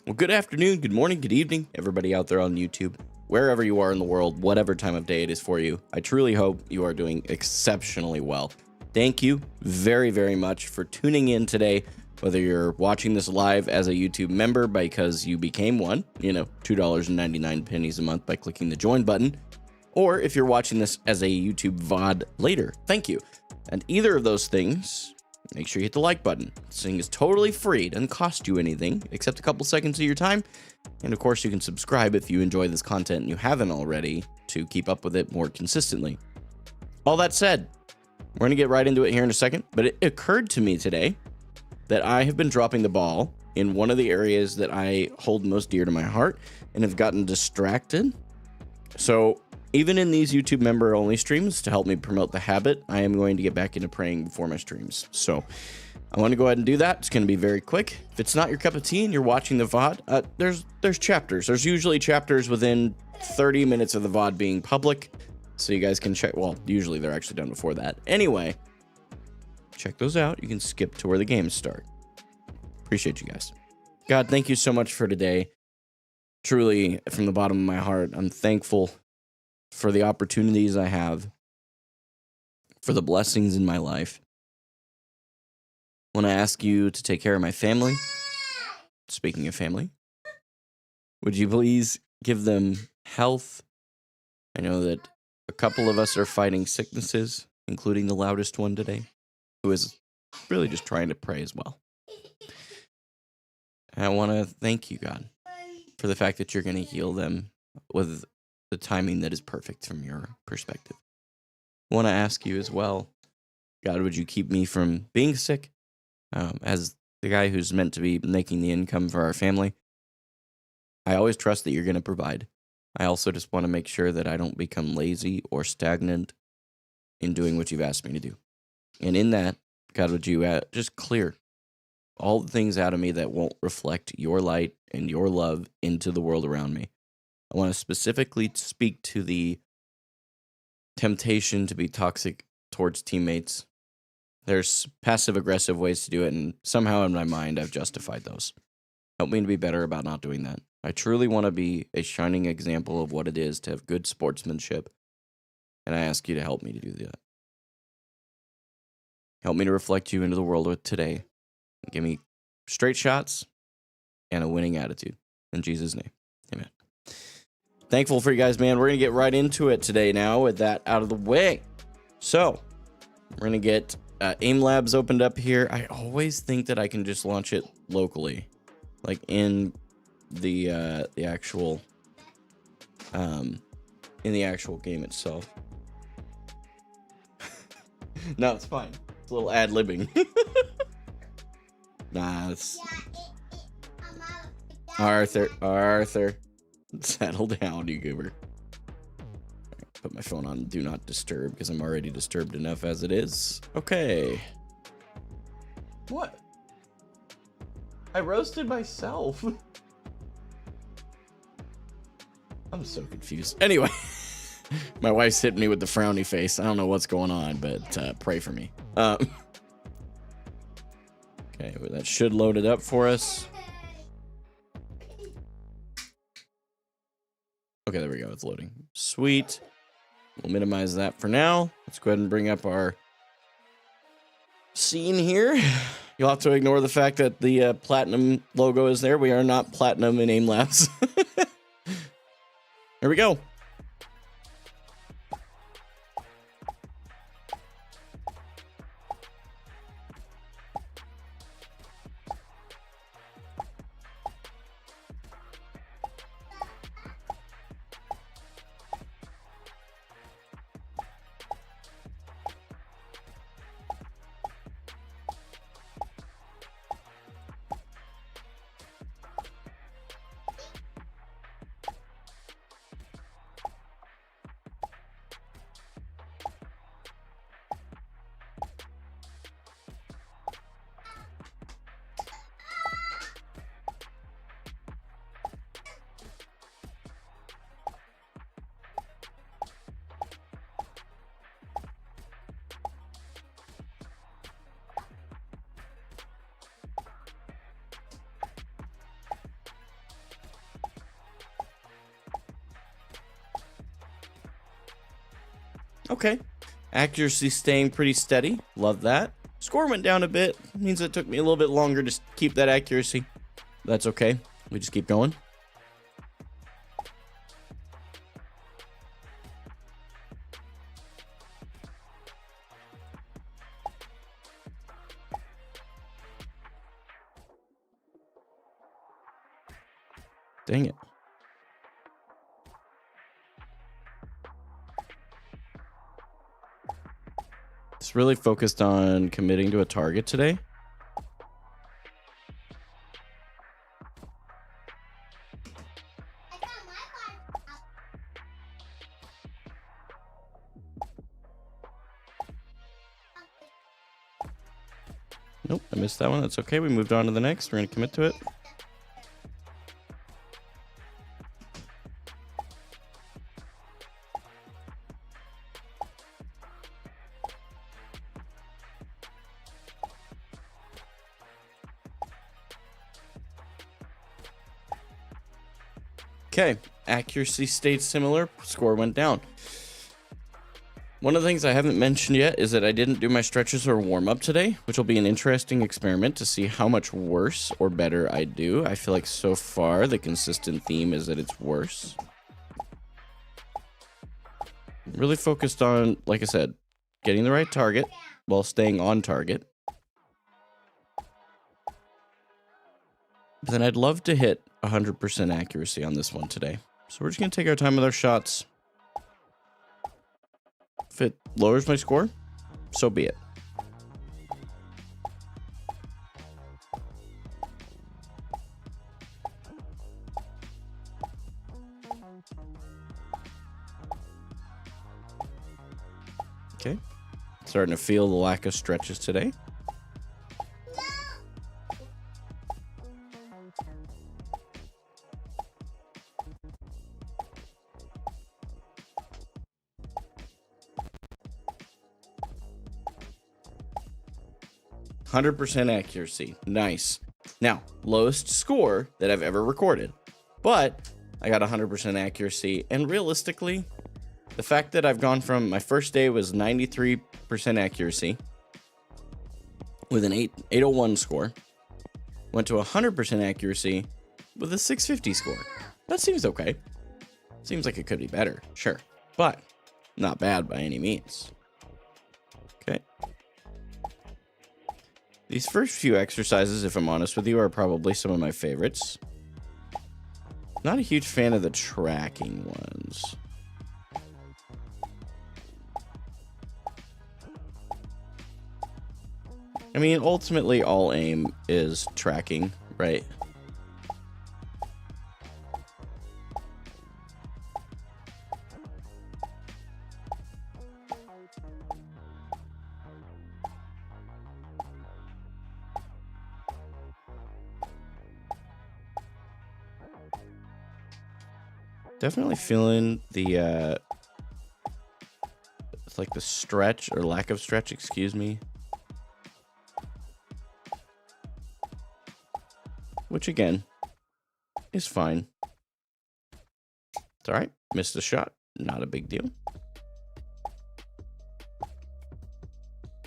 Well, good afternoon, good morning, good evening, everybody out there on YouTube, wherever you are in the world, whatever time of day it is for you. I truly hope you are doing exceptionally well. Thank you very, very much for tuning in today, whether you're watching this live as a YouTube member because you became one, $2.99 a month by clicking the join button, or if you're watching this as a YouTube VOD later, thank you. And either of those things, make sure you hit the like button. This thing is totally free. Doesn't cost you anything except a couple seconds of your time. And of course, you can subscribe if you enjoy this content and you haven't already to keep up with it more consistently. All that said, we're going to get right into it here in a second. But it occurred to me today that I have been dropping the ball in one of the areas that I hold most dear to my heart and have gotten distracted. So even in these YouTube member only streams, to help me promote the habit, I am going to get back into praying before my streams. So I want to go ahead and do that. It's going to be very quick. If it's not your cup of tea and you're watching the VOD, there's chapters. There's usually chapters within 30 minutes of the VOD being public. So you guys can check. Well, usually they're actually done before that. Anyway, check those out. You can skip to where the games start. Appreciate you guys. God, thank you so much for today. Truly, from the bottom of my heart, I'm thankful for the opportunities I have, for the blessings in my life. When I ask you to take care of my family, speaking of family, would you please give them health? I know that a couple of us are fighting sicknesses, including the loudest one today, who is really just trying to pray as well. And I want to thank you, God, for the fact that you're going to heal them with the timing that is perfect from your perspective. I want to ask you as well, God, would you keep me from being sick? As the guy who's meant to be making the income for our family, I always trust that you're going to provide. I also just want to make sure that I don't become lazy or stagnant in doing what you've asked me to do. And in that, God, would you just clear all the things out of me that won't reflect your light and your love into the world around me. I want to specifically speak to the temptation to be toxic towards teammates. There's passive-aggressive ways to do it, and somehow in my mind, I've justified those. Help me to be better about not doing that. I truly want to be a shining example of what it is to have good sportsmanship, and I ask you to help me to do that. Help me to reflect you into the world with today. Give me straight shots and a winning attitude. In Jesus' name, amen. Thankful for you guys, man. We're going to get right into it today now with that out of the way. So, we're going to get Aimlabs opened up here. I always think that I can just launch it locally, like in the actual game itself. No, it's fine. It's a little ad-libbing. Nah, it's... Arthur. Settle down, you goober. Put my phone on do not disturb because I'm already disturbed enough as it is. Okay. What? I roasted myself. I'm so confused. Anyway, my wife's hitting me with the frowny face. I don't know what's going on, but pray for me. Okay, well, that should load it up for us. Okay, there we go. It's loading. Sweet. We'll minimize that for now. Let's go ahead and bring up our scene here. You'll have to ignore the fact that the platinum logo is there. We are not platinum in Aimlabs. Here we go. Okay. Accuracy staying pretty steady. Love that. Score went down a bit. Means it took me a little bit longer to keep that accuracy. That's okay. We just keep going. Dang it. Just really focused on committing to a target today. Nope, I missed that one. That's okay. We moved on to the next. We're going to commit to it. Okay, accuracy stayed similar, score went down. One of the things I haven't mentioned yet is that I didn't do my stretches or warm up today, which will be an interesting experiment to see how much worse or better I do. I feel like so far the consistent theme is that it's worse. Really focused on, like I said, getting the right target while staying on target. But then I'd love to hit 100% accuracy on this one today. So we're just going to take our time with our shots. If it lowers my score, so be it. Okay. Starting to feel the lack of stretches today. %100% accuracy. Nice. Now, lowest score that I've ever recorded. But I got 100% accuracy. And realistically, the fact that I've gone from my first day was 93% accuracy with an 801 score, went to 100% accuracy with a 650 score. That seems okay. Seems like it could be better, sure. But not bad by any means. Okay. These first few exercises, if I'm honest with you, are probably some of my favorites. Not a huge fan of the tracking ones. I mean, ultimately, all aim is tracking, right? Definitely feeling the, it's like the stretch or lack of stretch, excuse me. Which again, is fine. It's all right. Missed a shot. Not a big deal.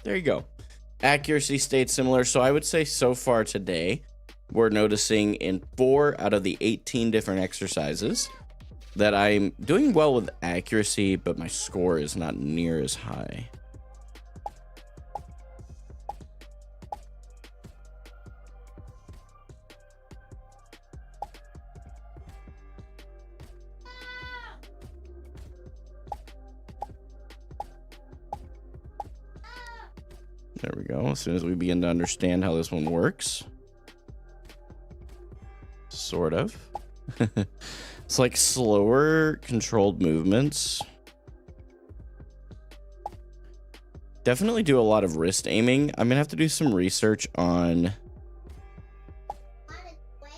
There you go. Accuracy stayed similar. So I would say so far today, we're noticing in 4 out of the 18 different exercises that I'm doing well with accuracy, but my score is not near as high. There we go. As soon as we begin to understand how this one works. Sort of. It's like slower controlled movements. Definitely do a lot of wrist aiming. I'm gonna have to do some research on...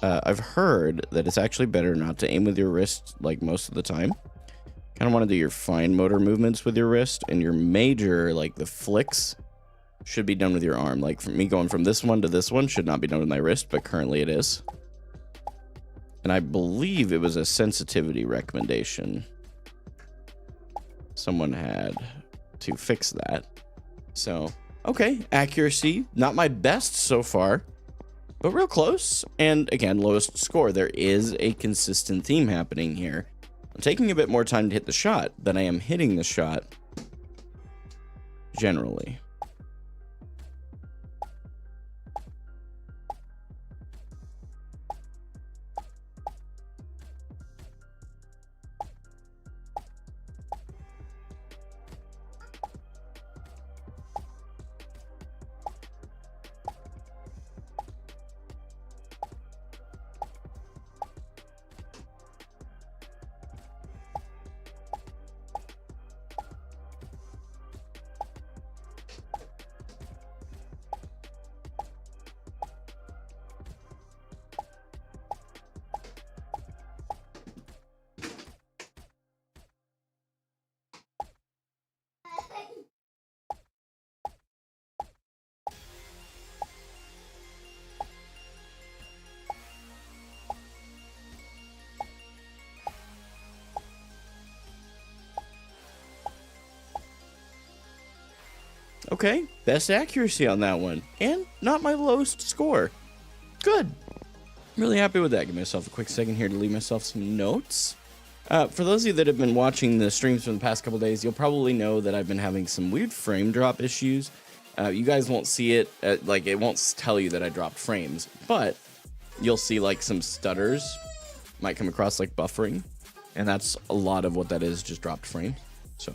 I've heard that it's actually better not to aim with your wrist like most of the time. Kind of want to do your fine motor movements with your wrist, and your major, like the flicks, should be done with your arm. Like for me going from this one to this one should not be done with my wrist, but currently it is. And I believe it was a sensitivity recommendation someone had to fix that. So, okay, accuracy, not my best so far, but real close. And again, lowest score. There is a consistent theme happening here. I'm taking a bit more time to hit the shot than I am hitting the shot generally. Okay, best accuracy on that one, and not my lowest score. Good. Really happy with that. Give myself a quick second here to leave myself some notes. For those of you that have been watching the streams for the past couple days, you'll probably know that I've been having some weird frame drop issues. You guys won't see it, like it won't tell you that I dropped frames, but you'll see like some stutters. Might come across like buffering, and that's a lot of what that is, just dropped frames. So.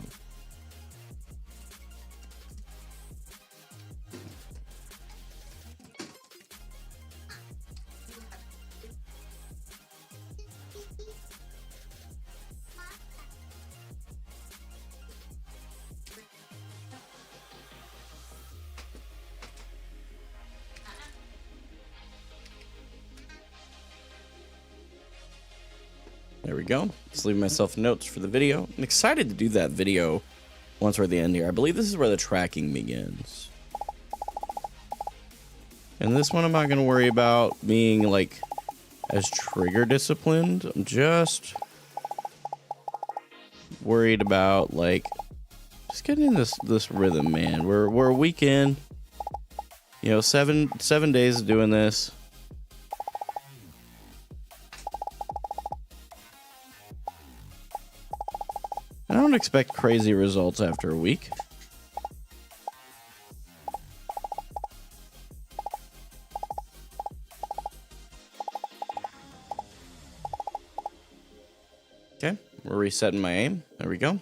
There we go. Just leaving myself notes for the video. I'm excited to do that video once we're at the end here. I believe this is where the tracking begins. And this one I'm not going to worry about being like as trigger disciplined. I'm just worried about like just getting in this rhythm, man. We're a week in. You know, seven days of doing this. I don't expect crazy results after a week. Okay, we're resetting my aim. There we go.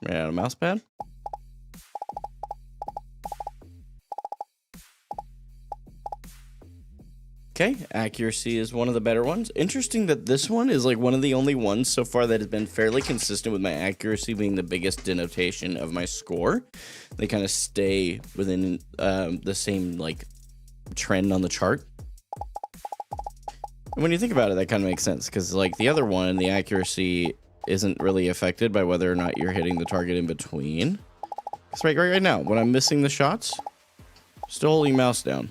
Ran out of mouse pad. Okay, accuracy is one of the better ones. Interesting that this one is like one of the only ones so far that has been fairly consistent with my accuracy being the biggest denotation of my score. They kind of stay within the same like trend on the chart. And when you think about it, that kind of makes sense because like the other one, the accuracy isn't really affected by whether or not you're hitting the target in between. It's right now, when I'm missing the shots, still holding mouse down.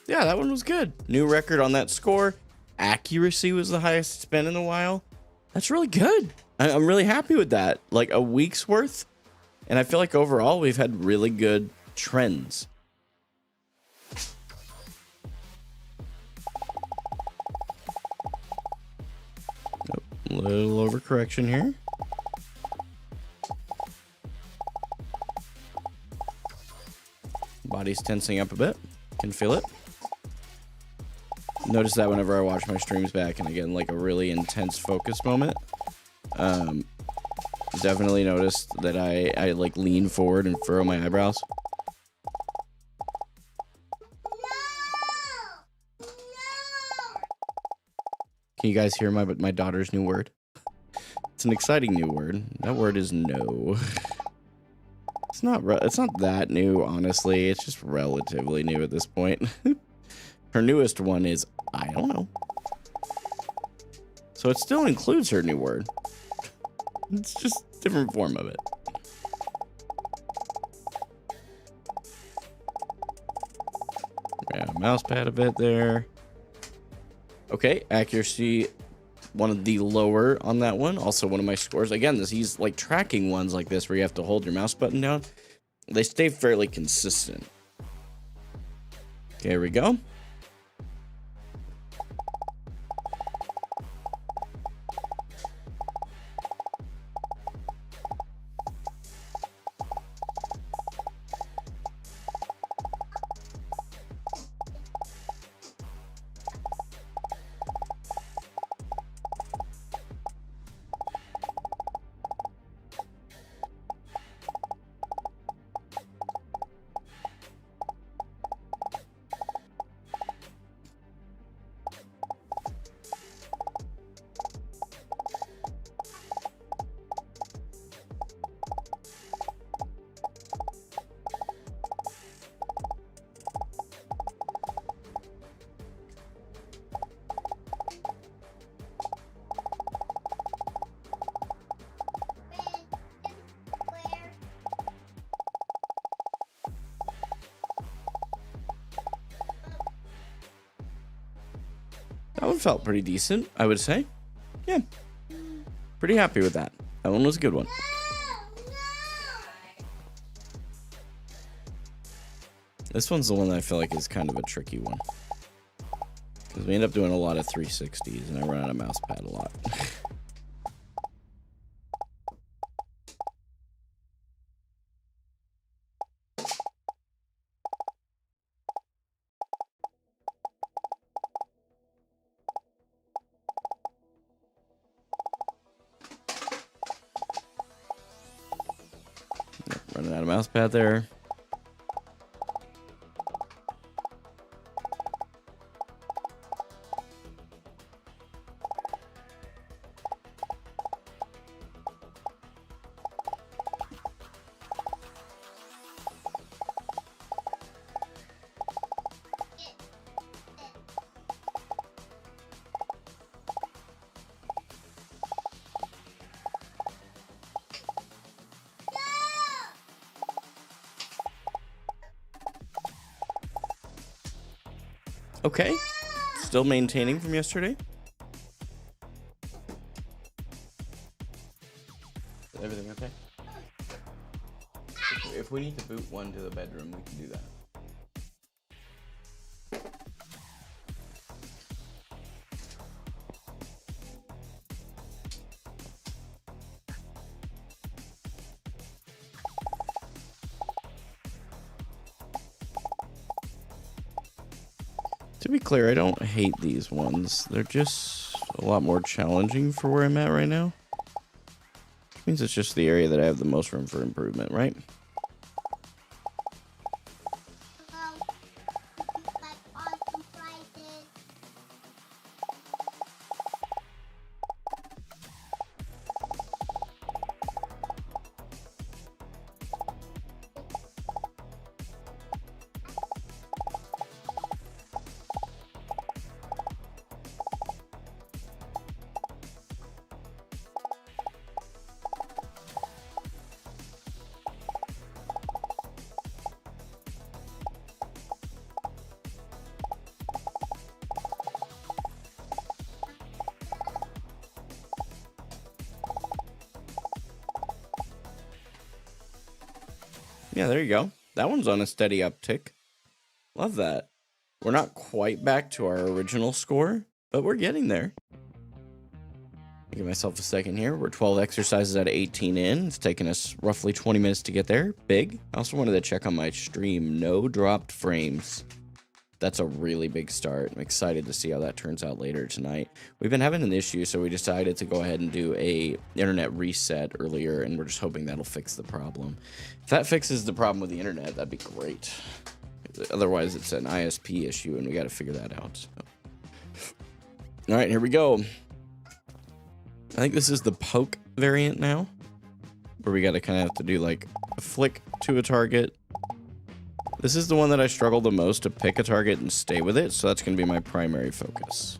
Yeah, that one was good. New record on that score. Accuracy was the highest it's been in a while. That's really good. I'm really happy with that. Like a week's worth. And I feel like overall we've had really good trends. A little overcorrection here. body's tensing up a bit. Can feel it. Notice that whenever I watch my streams back and I get in like a really intense focus moment. Definitely noticed that I like lean forward and furrow my eyebrows. Can you guys hear my daughter's new word? It's an exciting new word. That word is no. It's not that new, honestly. It's just relatively new at this point. Her newest one is I don't know. So it still includes her new word. It's just a different form of it. Yeah, mouse pad a bit there. Okay, accuracy, one of the lower on that one. Also one of my scores. Again, these like tracking ones like this where you have to hold your mouse button down. They stay fairly consistent. Okay, here we go. That one felt pretty decent, I would say. Yeah. Pretty happy with that. That one was a good one. This one's the one that I feel like is kind of a tricky one. Because we end up doing a lot of 360s and I run out of mouse pad a lot. Running out of mouse pad there. Okay, still maintaining from yesterday. Is everything okay? If we need to boot one to the bedroom, we can do that. To be clear, I don't hate these ones. They're just a lot more challenging for where I'm at right now. Which means it's just the area that I have the most room for improvement, right? Yeah, there you go. That one's on a steady uptick. Love that. We're not quite back to our original score, but we're getting there. Give myself a second here. We're 12 exercises out of 18 in. It's taken us roughly 20 minutes to get there. Big. I also wanted to check on my stream. No dropped frames. That's a really big start. I'm excited to see how that turns out later tonight. We've been having an issue, so we decided to go ahead and do a internet reset earlier, and we're just hoping that'll fix the problem. If that fixes the problem with the internet, that'd be great. Otherwise, it's an ISP issue, and we got to figure that out. So. All right, here we go. I think this is the poke variant now, where we got to kind of have to do like a flick to a target. This is the one that I struggle the most to pick a target and stay with it, so that's going to be my primary focus.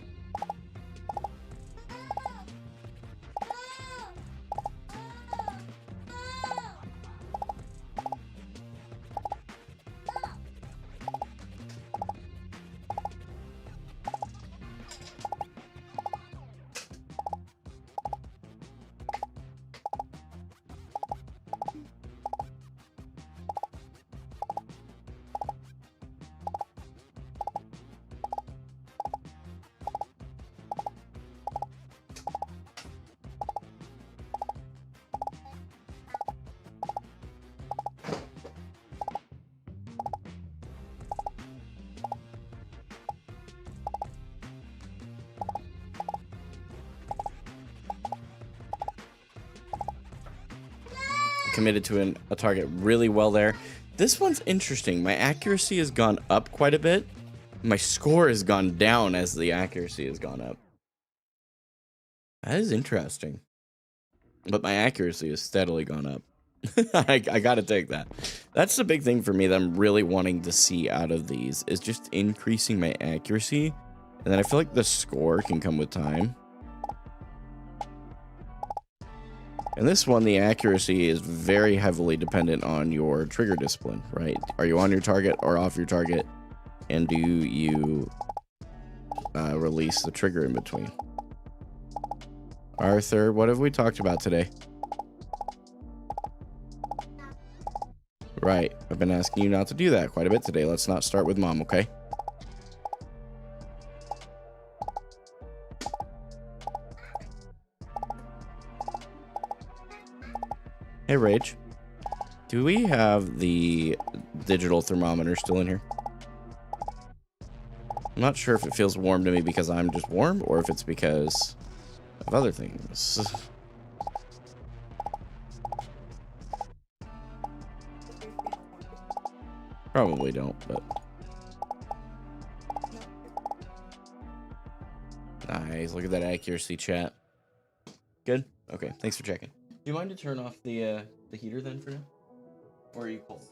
Committed to a target really well there. This one's interesting. My accuracy has gone up quite a bit. My score has gone down as the accuracy has gone up. That is interesting. But my accuracy has steadily gone up. I gotta take that. That's the big thing for me that I'm really wanting to see out of these, is just increasing my accuracy. And then I feel like the score can come with time. And this one, the accuracy is very heavily dependent on your trigger discipline, right? Are you on your target or off your target? And do you release the trigger in between? Arthur, what have we talked about today? Right, I've been asking you not to do that quite a bit today. Let's not start with mom, okay? Hey, Rage. Do we have the digital thermometer still in here? I'm not sure if it feels warm to me because I'm just warm, or if it's because of other things. Probably don't, but... Nice, look at that accuracy, chat. Good? Okay, thanks for checking. Do you mind to turn off the heater then for now? Or are you cold?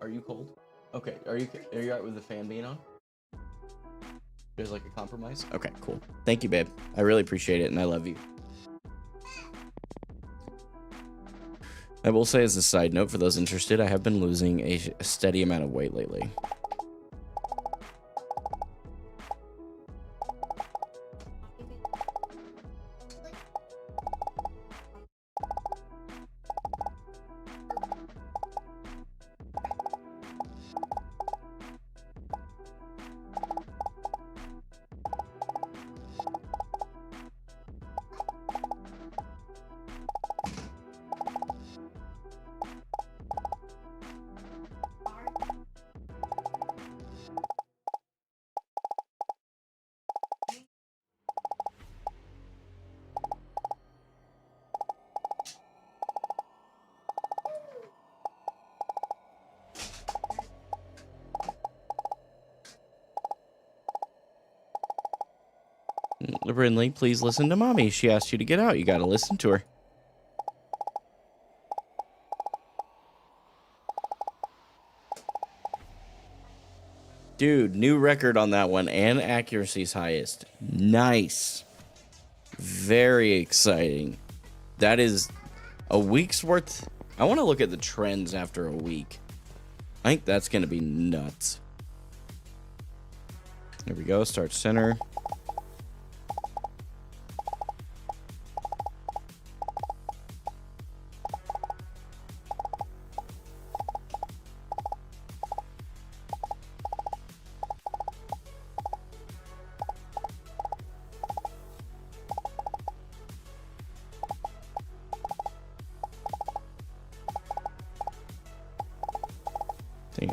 Are you cold? Okay, are you alright with the fan being on? There's like a compromise? Okay, cool. Thank you, babe. I really appreciate it, and I love you. I will say as a side note for those interested, I have been losing a steady amount of weight lately. Brindley, please listen to mommy. She asked you to get out. You gotta listen to her. Dude, new record on that one, and accuracy's highest. Nice. Very exciting. That is a week's worth. I want to look at the trends after a week. I think that's going to be nuts. There we go. Start center.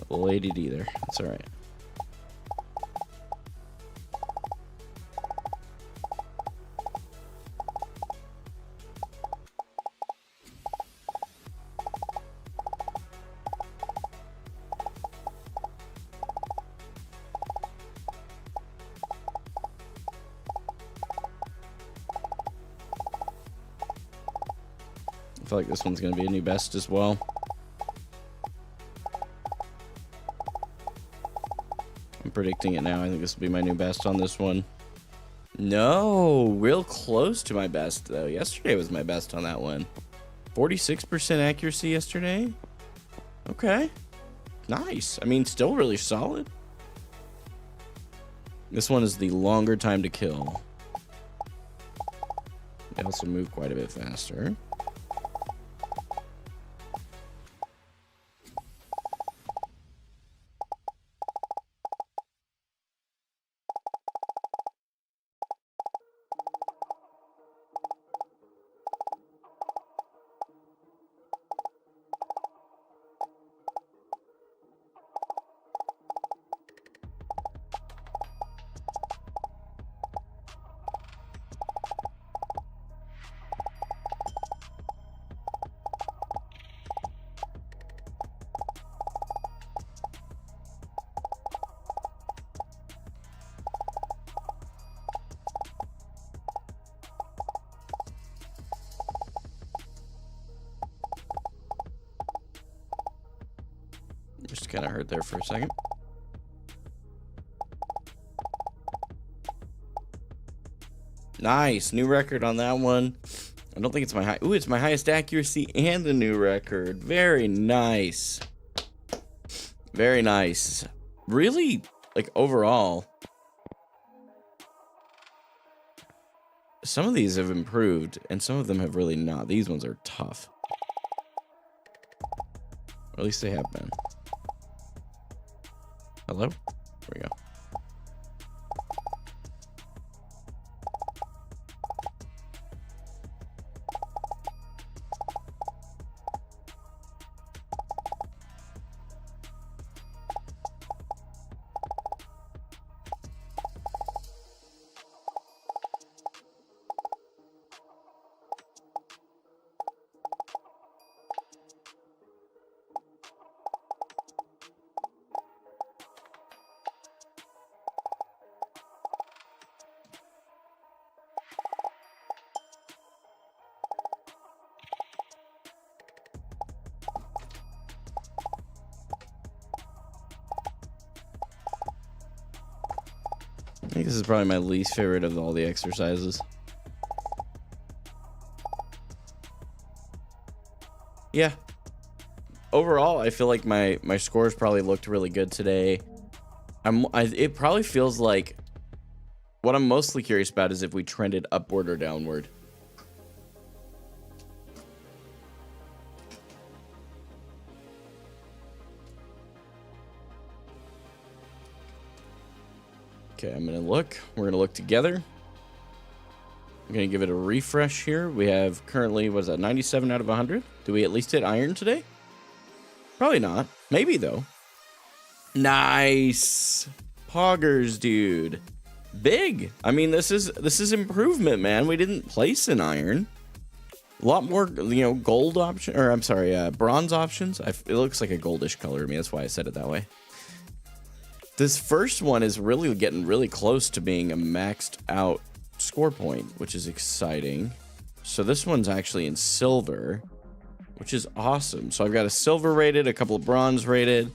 A little ADD there. That's all right. I feel like this one's going to be a new best as well. I'm predicting it now. I think this will be my new best on this one. No, real close to my best, though. Yesterday was my best on that one. 46% accuracy yesterday. Okay. Nice. I mean, still really solid. This one is the longer time to kill. They also move quite a bit faster. Just kind of hurt there for a second. Nice. New record on that one. I don't think it's my high. Ooh, it's my highest accuracy and a new record. Very nice. Very nice. Really, like, overall, some of these have improved and some of them have really not. These ones are tough. Or at least they have been. Hello? There we go. I think this is probably my least favorite of all the exercises. Yeah. Overall, I feel like my scores probably looked really good today. It probably feels like what I'm mostly curious about is if we trended upward or downward. Okay, I'm gonna look. We're gonna look together. I'm gonna give it a refresh here. We have currently, what is that, 97 out of 100? Do we at least hit iron today? Probably not. Maybe though. Nice. Poggers, dude. Big. I mean, this is improvement, man. We didn't place an iron. A lot more, gold option, or I'm sorry, bronze options. It looks like a goldish color to me. That's why I said it that way. This first one is really getting really close to being a maxed out score point, which is exciting. So this one's actually in silver, which is awesome. So I've got a silver rated, a couple of bronze rated.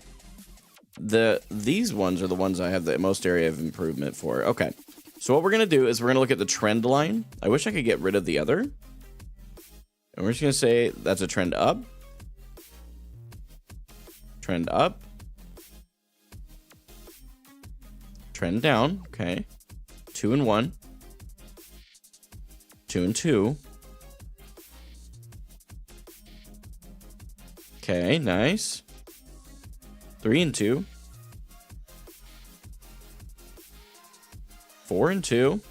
These ones are the ones I have the most area of improvement for. Okay. So what we're going to do is we're going to look at the trend line. I wish I could get rid of the other. And we're just going to say that's a trend up. Trend up. Trend down. Okay. 2 and 1. 2 and 2. Okay, nice. 3 and 2. 4 and 2.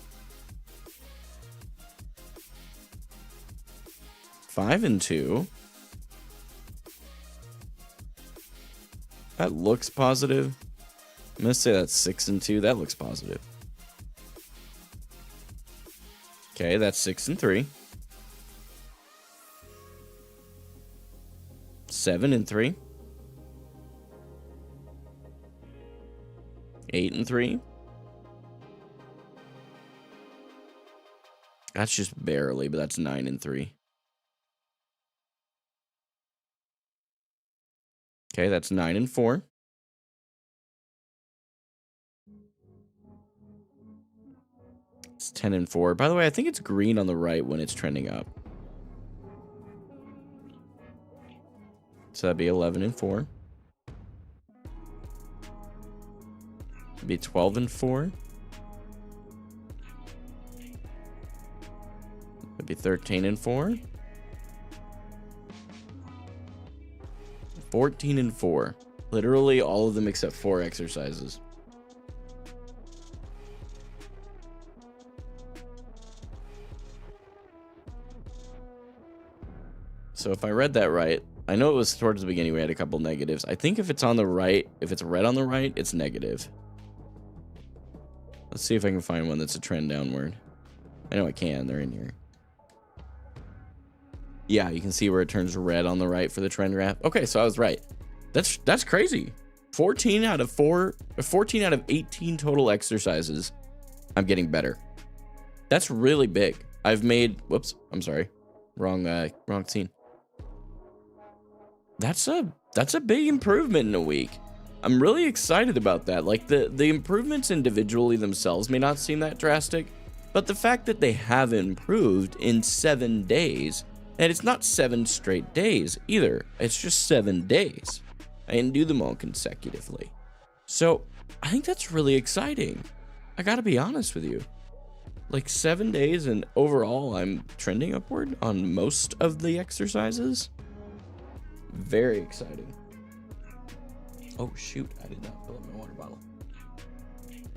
5 and 2. That looks positive. I'm gonna say that's 6 and 2. That looks positive. Okay, that's 6 and 3. 7 and 3. 8 and 3. That's just barely, but that's 9 and 3. Okay, that's 9 and 4. It's 10 and 4. By the way, I think it's green on the right when it's trending up. So that'd be 11 and 4. It'd be 12 and 4. It'd be 13 and 4. 14 and 4. Literally all of them except 4 exercises. So if I read that right, I know it was towards the beginning we had a couple negatives. I think if it's on the right, if it's red on the right, it's negative. Let's see if I can find one that's a trend downward. I know I can. They're in here. Yeah, you can see where it turns red on the right for the trend graph. Okay, so I was right. That's crazy. 14 out of 18 total exercises, I'm getting better. That's really big. I've made, whoops, I'm sorry. Wrong scene. That's a big improvement in a week. I'm really excited about that. Like the improvements individually themselves may not seem that drastic, but the fact that they have improved in 7 days, and it's not 7 straight days either. It's just 7 days. I didn't do them all consecutively. So I think that's really exciting. I gotta be honest with you. Like 7 days and overall I'm trending upward on most of the exercises. Very exciting. Oh shoot, I did not fill up my water bottle.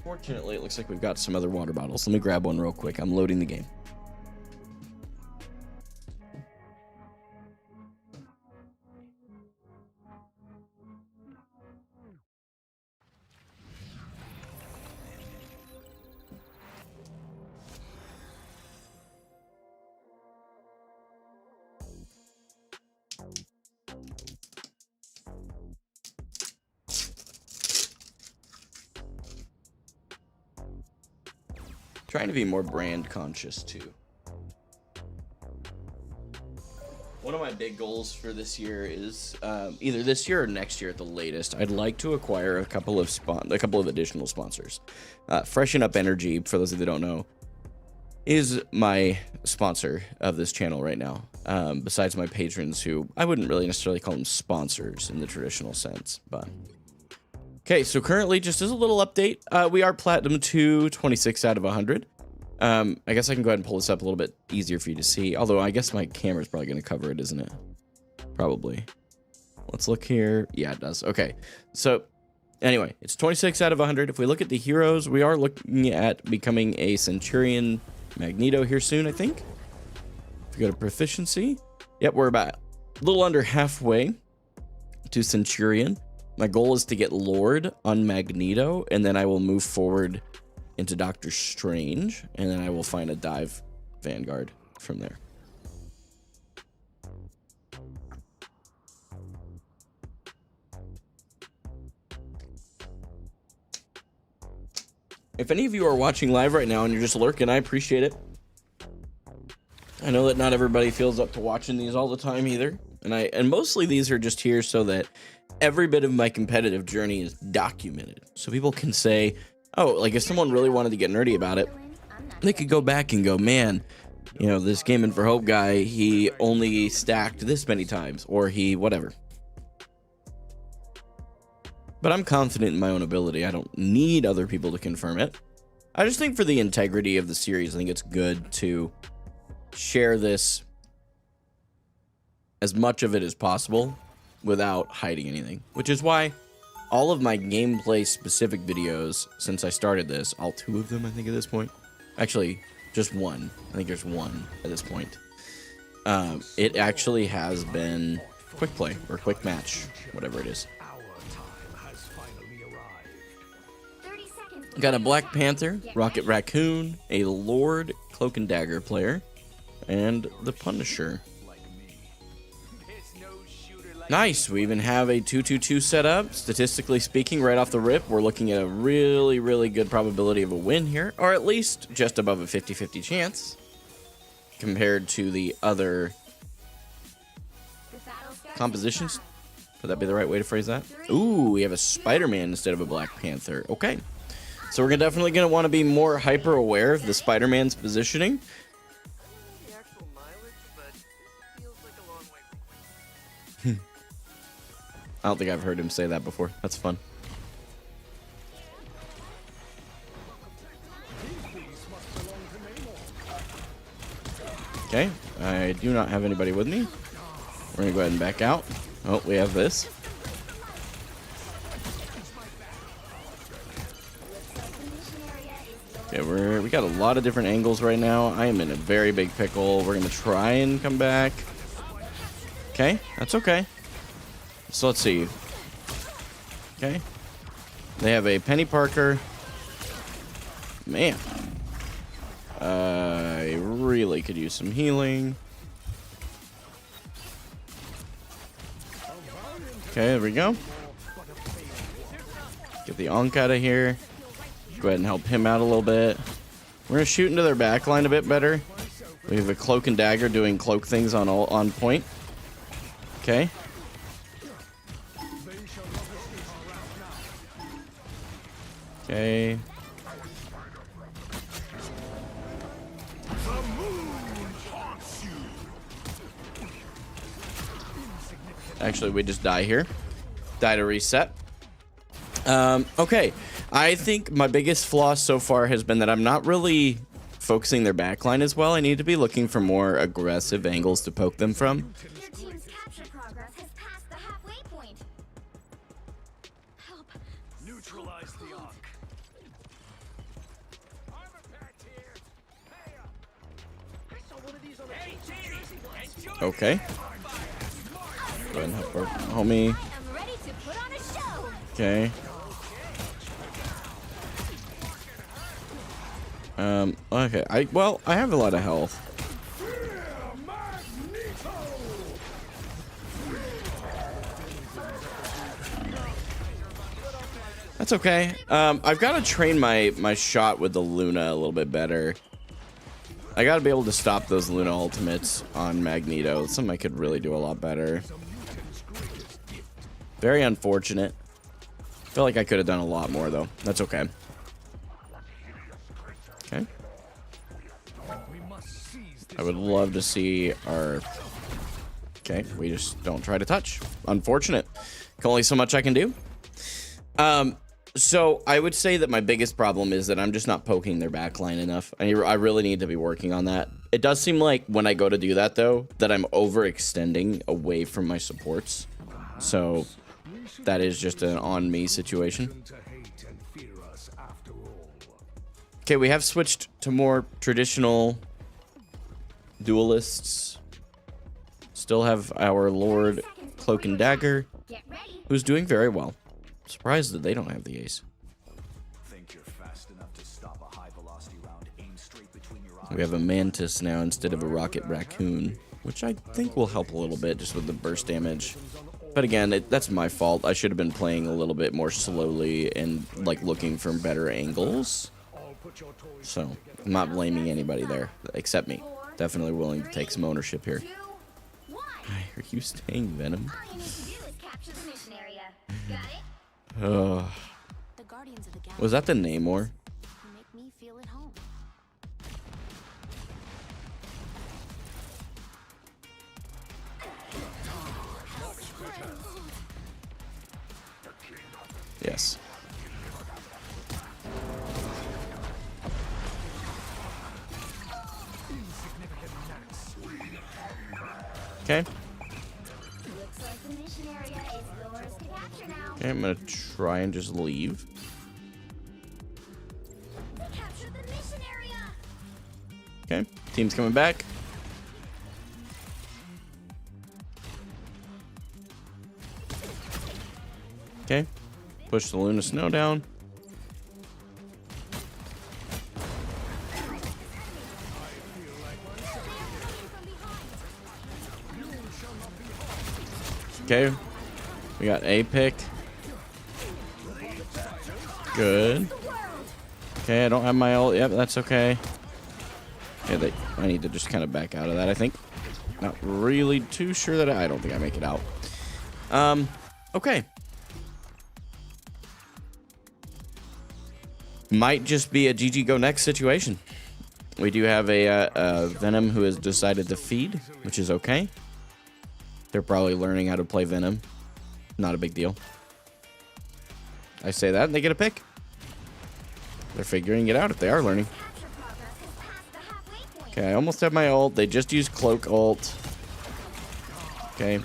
Fortunately, it looks like we've got some other water bottles. Let me grab one real quick. I'm loading the game. Trying to be more brand conscious too. One of my big goals for this year is either this year or next year at the latest. I'd like to acquire a couple of additional sponsors. Freshen Up Energy, for those of you that don't know, is my sponsor of this channel right now. Besides my patrons, who I wouldn't really necessarily call them sponsors in the traditional sense, but. Okay, so currently, just as a little update, we are Platinum 2, 26 out of 100. I guess I can go ahead and pull this up a little bit easier for you to see. Although, I guess my camera's probably going to cover it, isn't it? Probably. Let's look here. Yeah, it does. Okay, so anyway, it's 26 out of 100. If we look at the heroes, we are looking at becoming a Centurion Magneto here soon, I think. If we go to proficiency, yep, we're about a little under halfway to Centurion. My goal is to get Lord on Magneto, and then I will move forward into Doctor Strange, and then I will find a dive Vanguard from there. If any of you are watching live right now and you're just lurking, I appreciate it. I know that not everybody feels up to watching these all the time either, and mostly these are just here so that every bit of my competitive journey is documented, so people can say, oh, like if someone really wanted to get nerdy about it, they could go back and go, man, you know, this Gaming for Hope guy, he only stacked this many times, or he whatever. But I'm confident in my own ability. I don't need other people to confirm it. I just think for the integrity of the series, I think it's good to share this, as much of it as possible, without hiding anything, which is why all of my gameplay specific videos since I started this, all 2 of them I think at this point, actually just 1, I think there's 1 at this point, it actually has been quick play or quick match, whatever it is. Got a Black Panther, Rocket Raccoon, a Lord Cloak and Dagger player, and the Punisher. Nice. We even have a 2-2-2 set up. Statistically speaking, right off the rip, we're looking at a really, really good probability of a win here, or at least just above a 50-50 chance compared to the other compositions. Would that be the right way to phrase that? Ooh, we have a Spider-Man instead of a Black Panther. Okay. So we're definitely going to want to be more hyper aware of the Spider-Man's positioning. I don't think I've heard him say that before. That's fun. Okay, I do not have anybody with me. We're gonna go ahead and back out. Oh, we have this. Okay, we got a lot of different angles right now. I am in a very big pickle. We're gonna try and come back. Okay, that's okay. So let's see. Okay. They have a Penny Parker. Man. I really could use some healing. Okay, there we go. Get the Onk out of here. Go ahead and help him out a little bit. We're going to shoot into their backline a bit better. We have a Cloak and Dagger doing cloak things on point. Okay. Okay. Actually, we just die here. Die to reset. Okay. I think my biggest flaw so far has been that I'm not really focusing their backline as well. I need to be looking for more aggressive angles to poke them from. Your team's capture progress has passed the halfway point. Help. Neutralize the Ark. Okay. Go ahead and help our homie. I'm ready to put on a show. Okay. Okay. I have a lot of health. That's okay. I've got to train my shot with the Luna a little bit better. I got to be able to stop those Luna ultimates on Magneto. Something I could really do a lot better. Very unfortunate. Feel like I could have done a lot more though. That's okay. Okay. I would love to see our... Okay, we just don't try to touch. Unfortunate. Only so much I can do. So I would say that my biggest problem is that I'm just not poking their backline enough. I really need to be working on that. It does seem like when I go to do that though, that I'm overextending away from my supports. So that is just an on me situation. Okay, we have switched to more traditional duelists. Still have our Lord Cloak and Dagger, who's doing very well. Surprised that they don't have the ace. Think you're fast enough to stop a high velocity round aimed straight between your eyes. We have a Mantis now instead of a Rocket Raccoon, which I think will help a little bit just with the burst damage. But again, that's my fault. I should have been playing a little bit more slowly and like looking for better angles. So I'm not blaming anybody there except me. Definitely willing to take some ownership here. Are you staying Venom? Was that the Namor? Make me feel at home. Yes. Okay. Okay, I'm gonna try and just leave. Okay, team's coming back. Okay, push the Luna Snow down. Okay. We got A pick. Good. Okay, I don't have my ult. Yep, that's okay. Okay, I need to just kind of back out of that, I think. Not really too sure that I don't think I make it out. Okay. Might just be a GG go next situation. We do have a Venom who has decided to feed, which is okay. They're probably learning how to play Venom. Not a big deal. I say that and they get a pick. They're figuring it out if they are learning. Okay, I almost have my ult. They just used Cloak ult. Okay.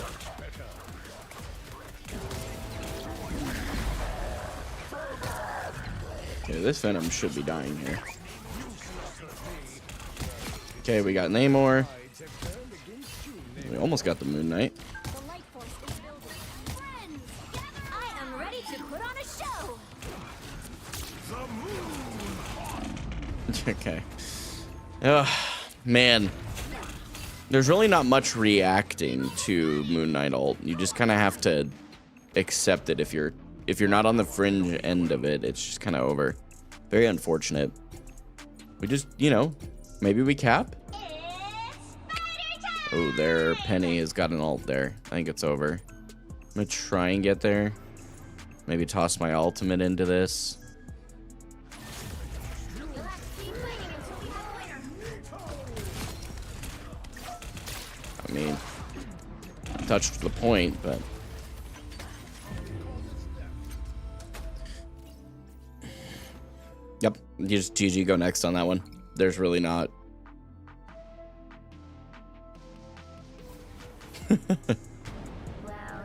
Okay, this Venom should be dying here. Okay, we got Namor. We almost got the Moon Knight. I am ready to put on a show. Okay. Ugh, man. There's really not much reacting to Moon Knight ult. You just kind of have to accept it. If you're not on the fringe end of it, it's just kind of over. Very unfortunate. We just, you know, maybe we cap. Oh, there, Penny has got an ult there. I think it's over. I'm gonna try and get there. Maybe toss my ultimate into this. I mean, touched the point, but yep, you just GG go next on that one. There's really not. Well,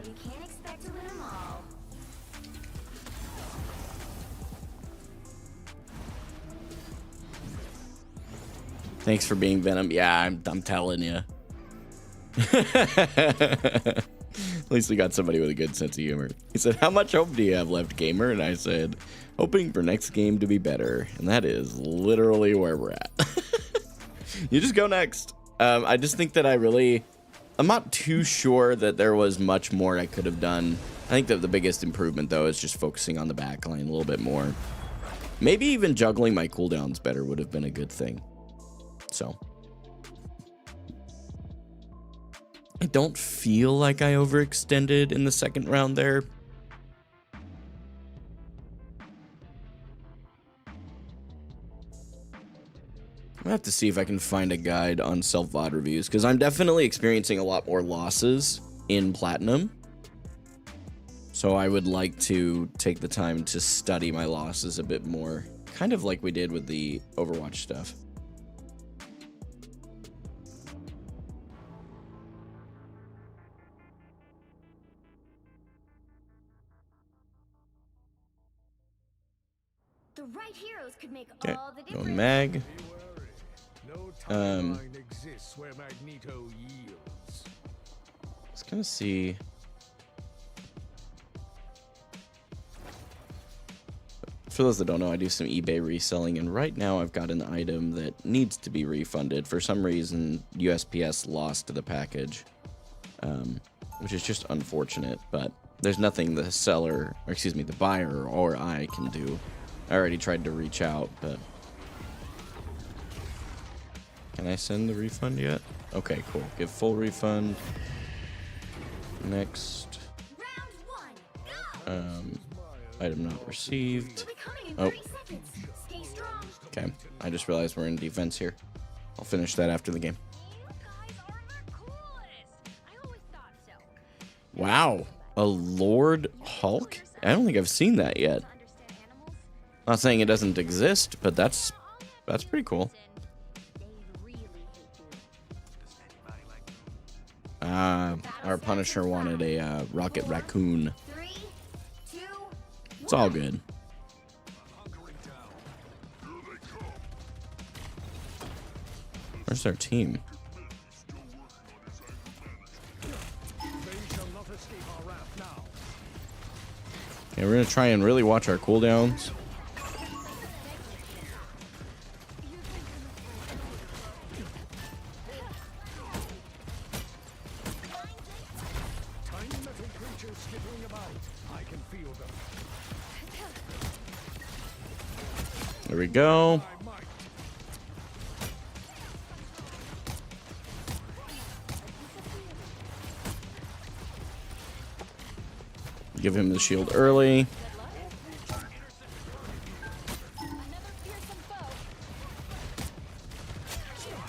you can't expect to win them all. Thanks for being Venom. Yeah, I'm telling you. At least we got somebody with a good sense of humor. He said, "How much hope do you have left, gamer?" And I said, "Hoping for next game to be better." And that is literally where we're at. You just go next. I just think that I'm not too sure that there was much more I could have done. I think that the biggest improvement, though, is just focusing on the backline a little bit more. Maybe even juggling my cooldowns better would have been a good thing. So I don't feel like I overextended in the second round there. I have to see if I can find a guide on self-VOD reviews, because I'm definitely experiencing a lot more losses in Platinum. So I would like to take the time to study my losses a bit more, kind of like we did with the Overwatch stuff. The right heroes could make Okay, all the go difference. Mag. No timeline exists where Magneto yields. Let's kind of see. For those that don't know, I do some eBay reselling, and right now I've got an item that needs to be refunded. For some reason, USPS lost the package, which is just unfortunate, but there's nothing the seller, or excuse me, the buyer or I can do. I already tried to reach out, but... Can I send the refund yet? Okay, cool. Give full refund. Next. Round one, go! Item not received. We'll be coming in Oh. 30 seconds. Stay strong. Okay, I just realized we're in defense here. I'll finish that after the game. You guys are the coolest. I always thought so. Wow, a Lord Hulk? I don't think I've seen that yet. To understand animals, Not saying it doesn't exist, but that's pretty cool. they really hate you. Our Punisher wanted a Rocket Raccoon. 3, 2, It's all good. Where's their team? They shall not escape our wrath now. Okay, we're gonna try and really watch our cooldowns. Time metal moving about. I can feel them. There we go. My might. Give him the shield early.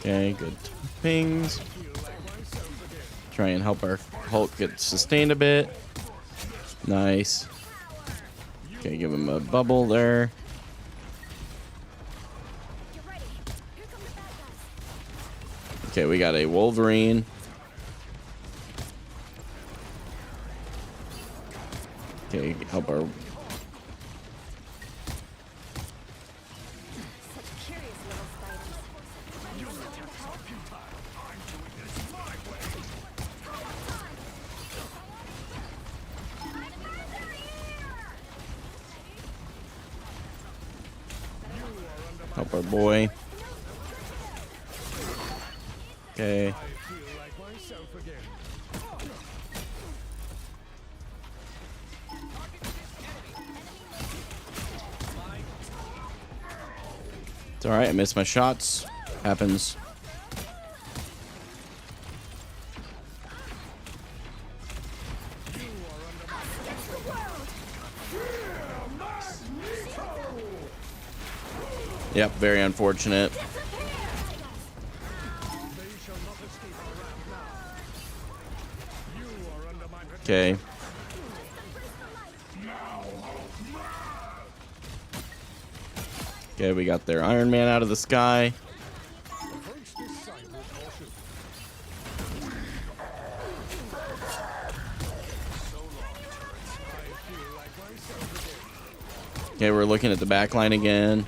Okay, good pings. Try and help our Hulk get sustained a bit. Nice. Okay, give him a bubble there. Get ready. Here come the bad guys. Okay, we got a Wolverine. Okay, help our... Such curious little spiders. Help our boy. Okay. I feel like myself again. It's alright, I missed my shots. Happens. Yep, very unfortunate. They shall not escape our wrath now. You are under my protection. Okay. Okay, we got their Iron Man out of the sky. Approach this site with caution. I feel like myself again. Okay, we're looking at the back line again.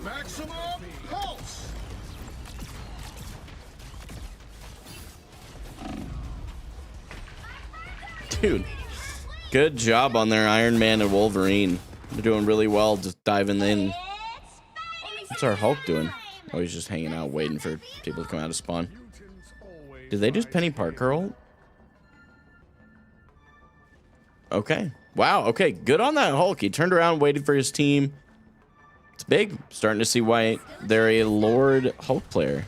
Maximum pulse. Dude, good job on their Iron Man and Wolverine. They're doing really well, just diving in. What's our Hulk doing? Oh, he's just hanging out, waiting for people to come out of spawn. Mutants always Did they just Penny Parker ult? Okay. Wow, okay. Good on that Hulk. He turned around, waited for his team. It's big. Starting to see why they're a Lord Hulk player.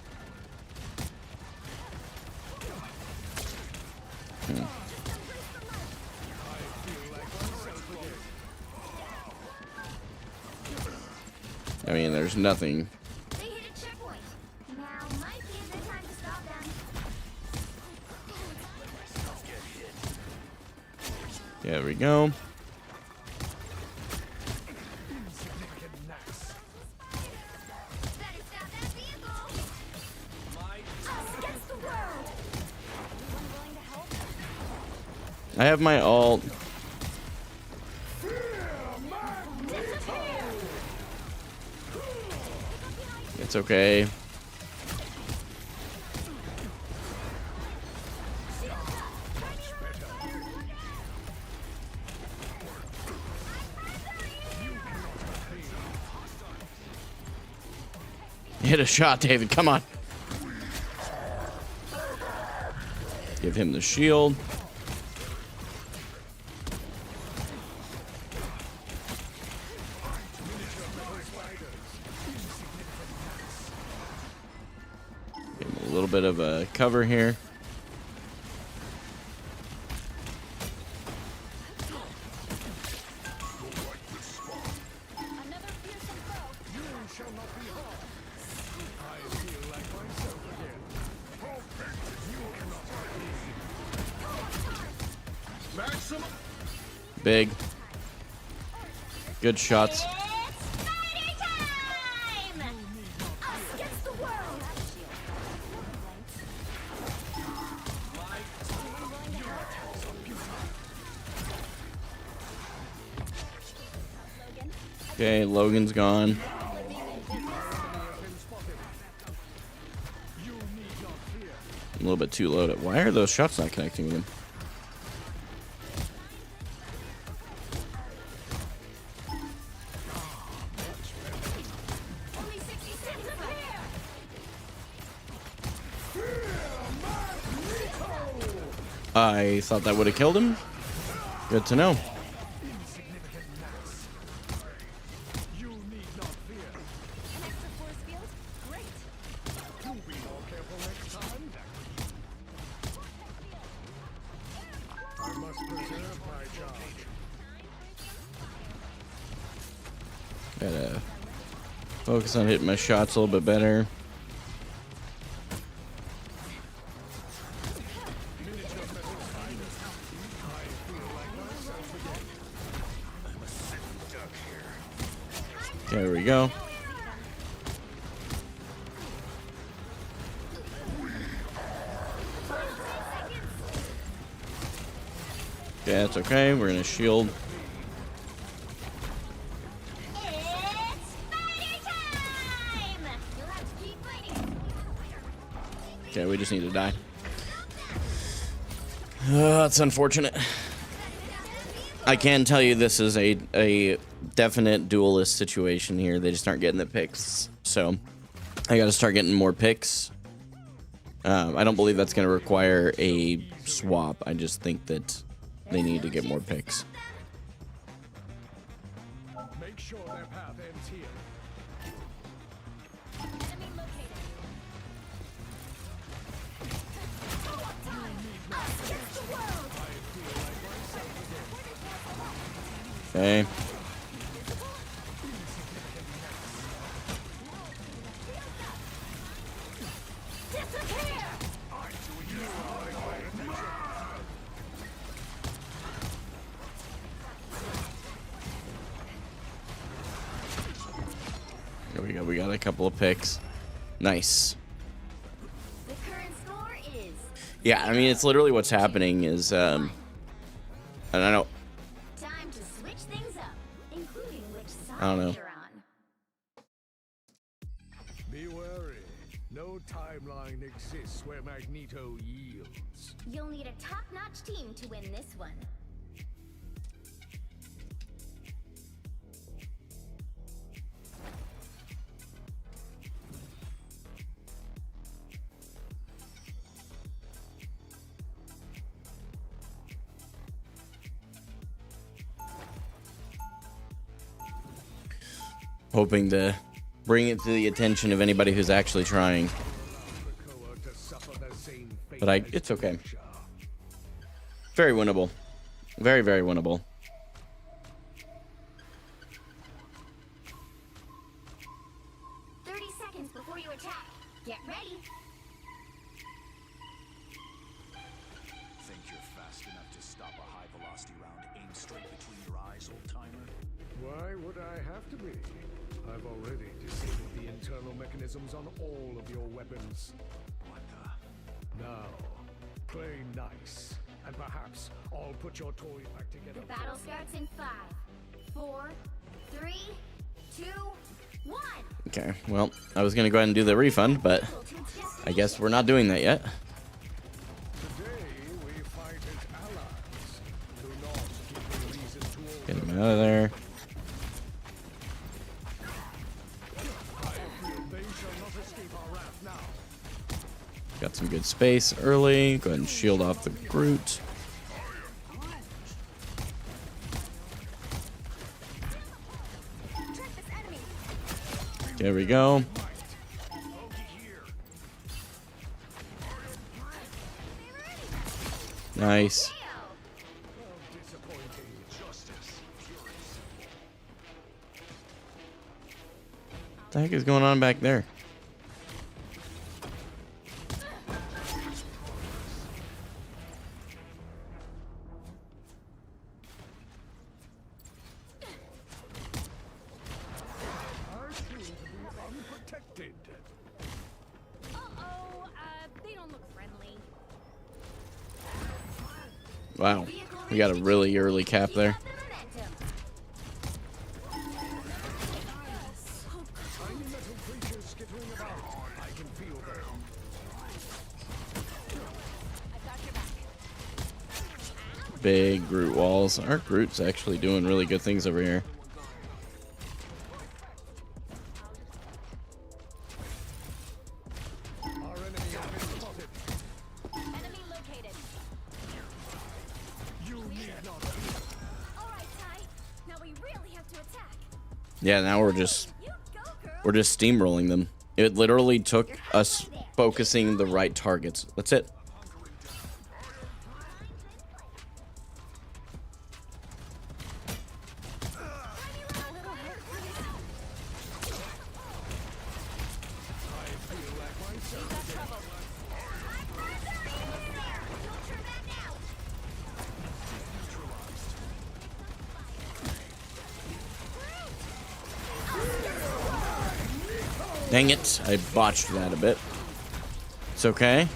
I mean, there's nothing. They hit a checkpoint. Now might be a good time to stop them. There we go. Better stop that vehicle. Us against the world. Anyone willing to help? I have my ult. It's okay. Hit a shot, David. Come on. Give him the shield. Give him a little bit of a cover here. Another fearsome foe. You shall not be harmed. I feel like myself again. You cannot hurt me. Maximum. Big. Good shots. It's spider time! Us against the world. Okay, Logan's gone. A little bit too low. Why are those shots not connecting with him? I thought that would have killed him. Good to know. You need not fear. An extra force field? Great. Do be more careful next time. I must preserve my charge. Gotta focus on hitting my shots a little bit better. There we go. Yeah, that's okay. We're gonna shield. It's fighter time! You'll have to keep fighting. Okay, we just need to die. That's unfortunate. I can tell you this is a definite duelist situation here. They just aren't getting the picks. So I got to start getting more picks. I don't believe that's going to require a swap. I just think that they need to get more picks. Make sure their path ends here. Enemy located. Against the world! Okay. Disappear! Here we go. We got a couple of picks. Nice. The current score is Yeah, I mean, it's literally what's happening is, and I don't, time to switch things up, including which side I don't know. you're on. Be wary. No timeline exists where Magneto yields. You'll need a top-notch team to win this one. hoping to bring it to the attention of anybody who's actually trying. Krakoa to suffer the same fate But as it's okay. Felicia. Very winnable. Very, very winnable. 30 seconds before you attack. Get ready. Think you're fast enough to stop a high-velocity round aimed straight between your eyes, old-timer? Why would I have to be? I've already disabled the internal mechanisms on all of your weapons. What the? Now, play nice, and perhaps I'll put your toys back together. The battle starts in 5, 4, 3, 2, 1. Okay, well, I was going to go ahead and do the refund, but I guess we're not doing that yet. Today we fight as allies. Do not give me reason to Get him out of there. They shall not escape our wrath now. Got some good space early. Go ahead and shield off the Groot. Track this enemy. There we go. Nice. Disappointing. What the heck is going on back there? I seem to be unprotected. Uh-oh, they don't look friendly. Wow. We got a really early cap Keep there. up the momentum. Tiny metal creatures skittering about. I can feel them. I've got your back. Big Groot walls. Our Groot's actually doing really good things over here. Our enemy has been spotted. Enemy located. Yeah, now we're just steamrolling them. It literally took us focusing the right targets. That's it. Dang it, I botched that a bit. It's okay.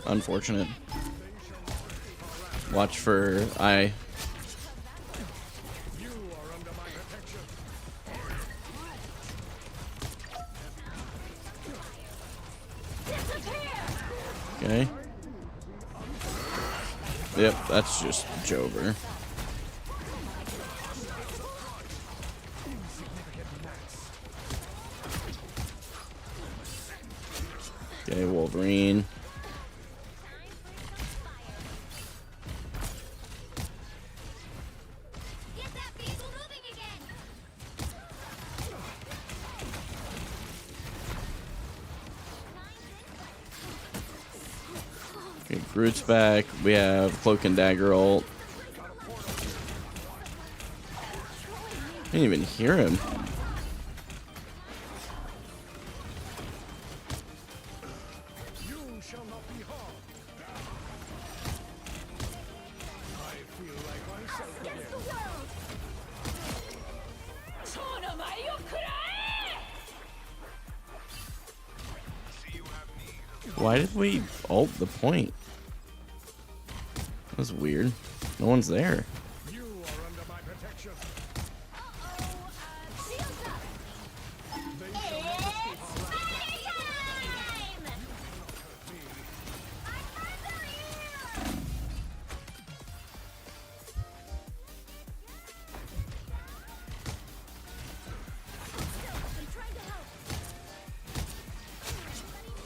Unfortunate. Watch for I. Okay. Yep, that's just Jover. Okay, Wolverine. Okay, Groot's back. We have Cloak and Dagger ult. Didn't even hear him. Why did we ult the point? That was weird. No one's there. You are under my protection.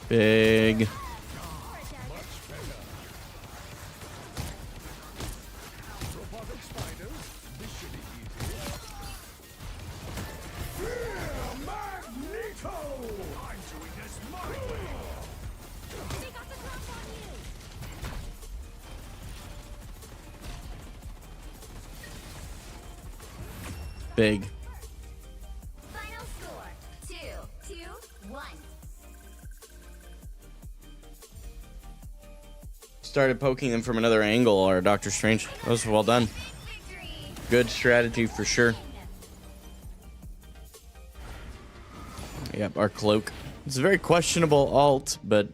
Big. Big. Final score 2-2-1. Started poking them from another angle, or Doctor Strange. That was well done. Victory. Good strategy for sure. Yep, our cloak. It's a very questionable ult, but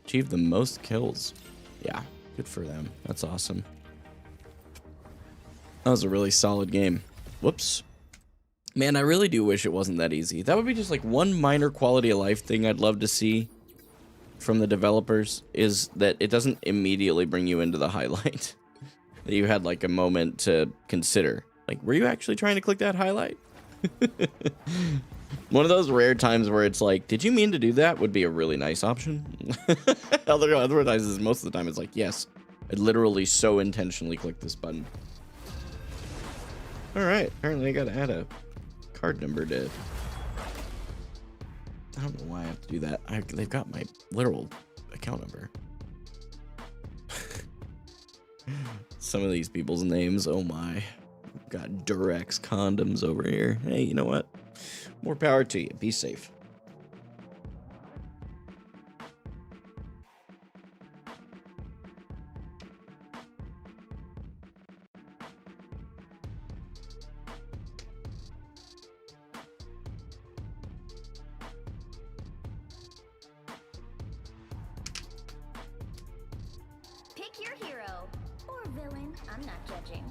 achieved the most kills. Yeah, good for them. That's awesome. That was a really solid game. Whoops. Man, I really do wish it wasn't that easy. That would be just like one minor quality of life thing I'd love to see from the developers, is that it doesn't immediately bring you into the highlight. That you had like a moment to consider. Like, were you actually trying to click that highlight? One of those rare times where it's like, did you mean to do that? Would be a really nice option. Otherwise, most of the time it's like, yes, I literally so intentionally clicked this button. All right, apparently I gotta add a card number to. I don't know why I have to do that. They've got my literal account number. Some of these people's names, oh my. Got Durex condoms over here. Hey, you know what? More power to you. Be safe. Pick your hero or villain. I'm not judging.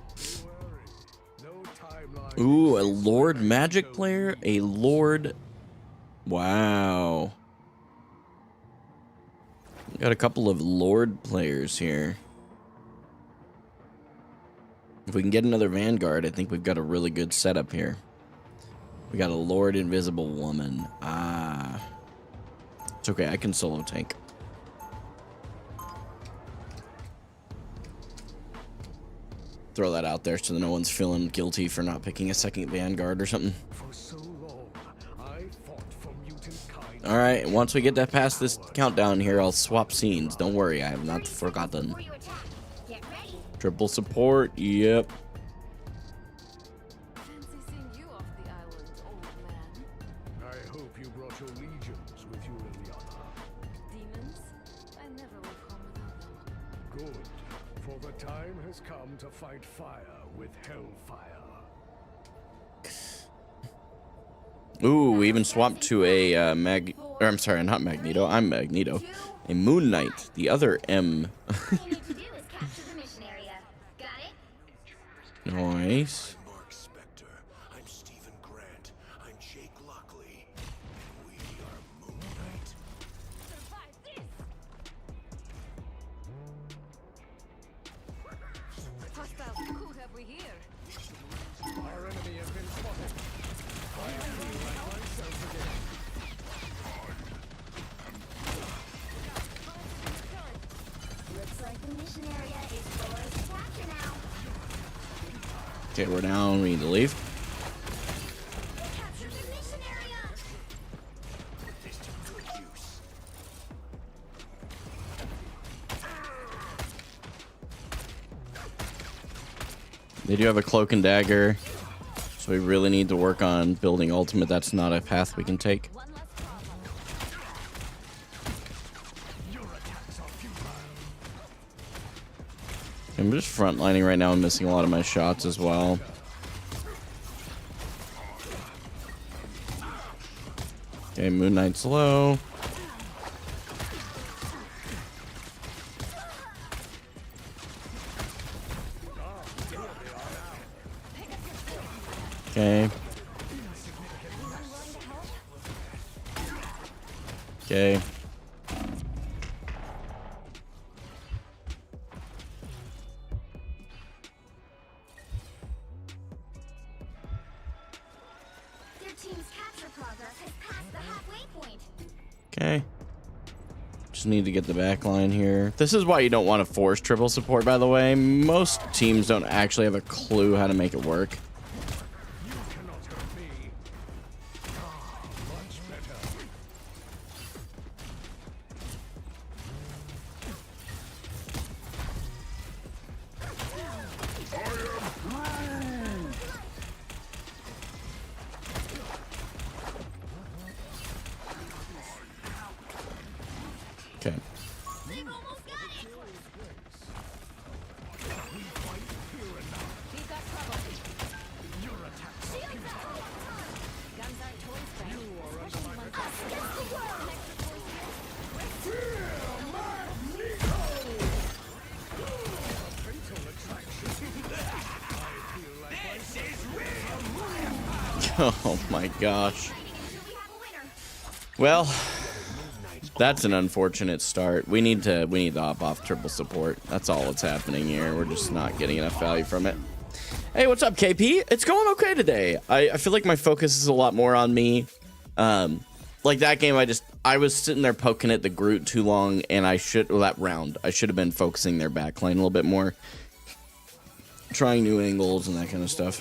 No timeline. Ooh, a Lord Magic player? A Lord. Wow. Got a couple of Lord players here. If we can get another Vanguard, I think we've got a really good setup here. We got a Lord Invisible Woman. Ah. It's okay, I can solo tank. Throw that out there so that no one's feeling guilty for not picking a second Vanguard or something. For so long, I fought for mutant kind. Alright, once we get that past this countdown here, I'll swap scenes. Don't worry, I have not forgotten. Before you attack, get ready. Triple support, yep. Fancy seeing you off the island, old man. I hope you brought your legions with you, Liliana. Demons? I never would come without them. Good, for the time has come to fight fire with hellfire. Ooh, we even swapped to a I'm sorry, not Magneto. I'm Magneto. A Moon Knight, the other M. All you need to do is capture the mission area. Got it? Nice. Mark Spector. I'm Stephen Grant. I'm Jake Lockley. We are Moon Knight. Survive this. Hostiles, who have we here? Our enemy has been spotted. I feel like myself again. Looks like the mission area is yours to capture now. Okay, we're down. We need to leave. Capture the mission area. This to good use. They do have a cloak and dagger, so we really need to work on building ultimate. That's not a path we can take. One less problem. Your attacks are futile. I'm just frontlining right now. I'm missing a lot of my shots as well. Okay, Moon Knight's low. Okay. Okay. Their team's capture progress has passed the halfway point. Okay. Just need to get the back line here. This is why you don't want to force triple support, by the way. Most teams don't actually have a clue how to make it work. You cannot hurt me. Much better. Okay. They've almost got it. He's got trouble. Your attacks are Shields up. Guns aren't toys, friend. Especially when Us against the world. fatal attraction. I feel like myself. Oh my gosh. Until we have a winner. Well, that's an unfortunate start. We need to hop off triple support. That's all that's happening here. We're just not getting enough value from it. Hey, what's up, KP? It's going okay today. I feel like my focus is a lot more on me. Like that game, I was sitting there poking at the Groot too long, and that round, I should have been focusing their backline a little bit more. Trying new angles and that kind of stuff.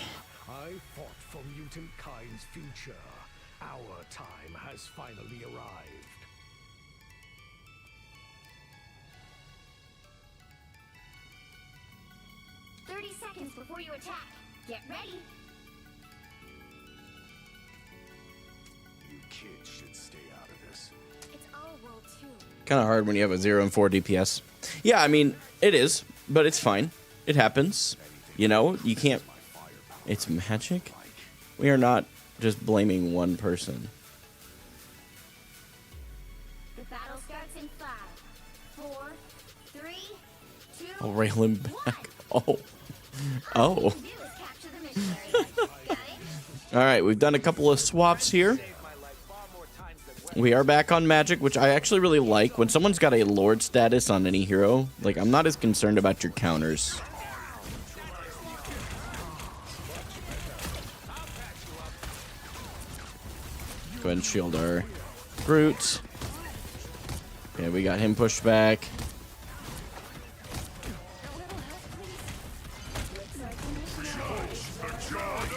I fought for mutant kind's future. Our time has finally arrived. 30 seconds before you attack. Get ready. You kids should stay out of this. It's our world too. Kind of hard when you have a 0 and 4 DPS. Yeah, I mean, it is, but it's fine. It happens. You know, you can't... It's magic? We are not just blaming one person. The battle starts in 5, 4, 3, 2. I'll rail him back. Oh. Oh. All you do is capture the mission area. Got it? All right, we've done a couple of swaps here. We are back on magic, which I actually really like. When someone's got a lord status on any hero, like, I'm not as concerned about your counters. Go ahead and shield our Groot. Okay, we got him pushed back.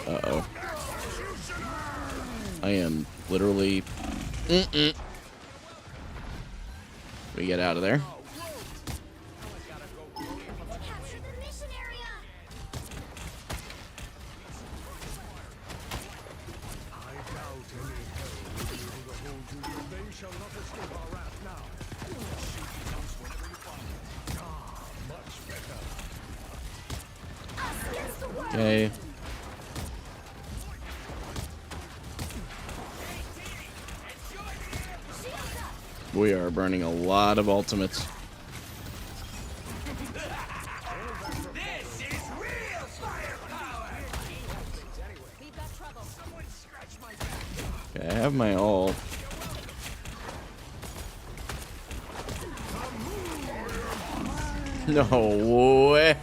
Uh-oh. I am literally... We get out of there. Capture the mission area. I doubt any hell will be able to hold you. They shall not escape our wrath now. Ah, much better. Us against the world. Okay. We are burning a lot of ultimates. Okay, I have my ult. No way.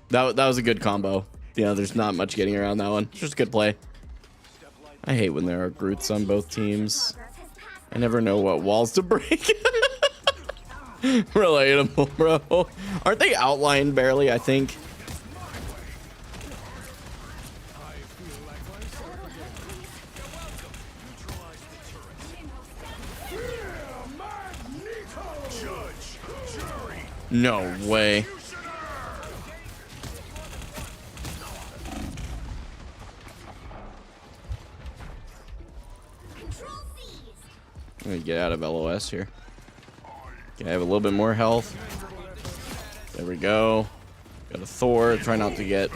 That was a good combo. Yeah, there's not much getting around that one. It's just a good play. I hate when there are Groots on both teams. I never know what walls to break. Relatable, bro. Aren't they outlined barely, I think? No way. I'm gonna get out of LOS here. Okay, I have a little bit more health. There we go. Got a Thor. Try not to get...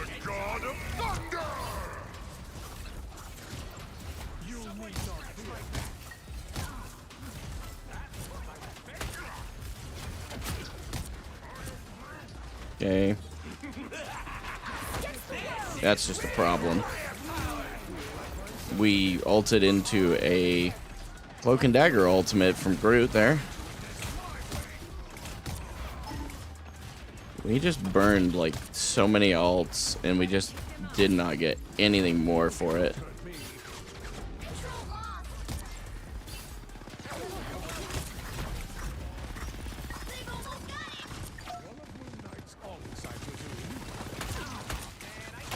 Okay. That's just a problem. We ulted into a Cloak and Dagger ultimate from Groot there. We just burned like so many ults and we just did not get anything more for it.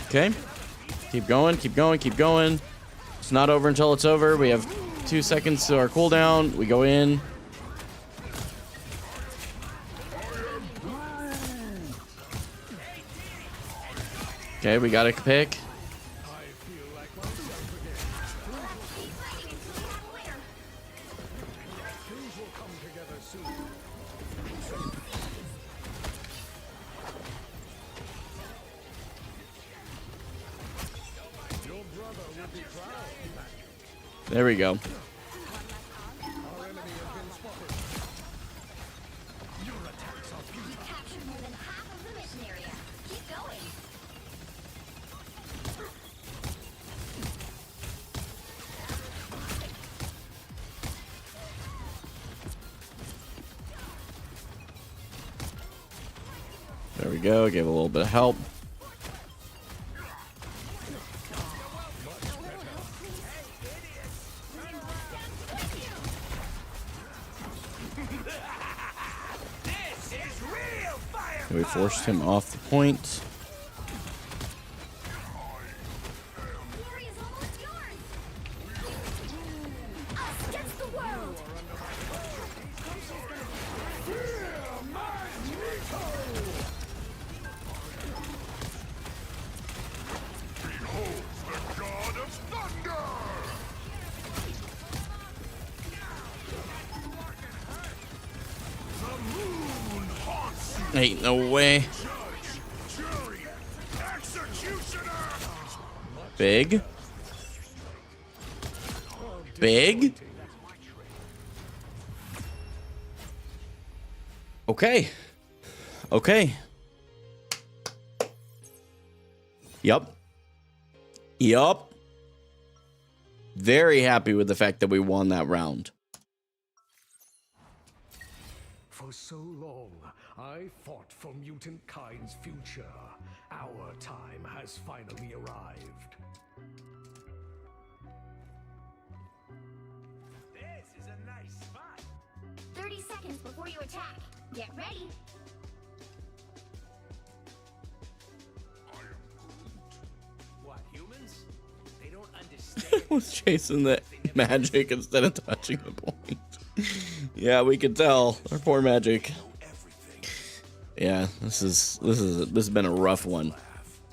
Okay. Keep going, keep going, keep going. It's not over until it's over. We have 2 seconds to our cooldown. We go in. Okay, we got a pick. There we go. There we go. Give a little bit of help. We forced him off the point. Ain't no way. Big. Big. Okay. Okay. Yup. Yup. Very happy with the fact that we won that round. For so long, I fought for mutant kind's future. Our time has finally arrived. This is a nice spot. 30 seconds before you attack. Get ready. What, humans? They don't understand. Was chasing the magic instead of touching the point. Yeah, we could tell. Our poor magic. Yeah, this has been a rough one,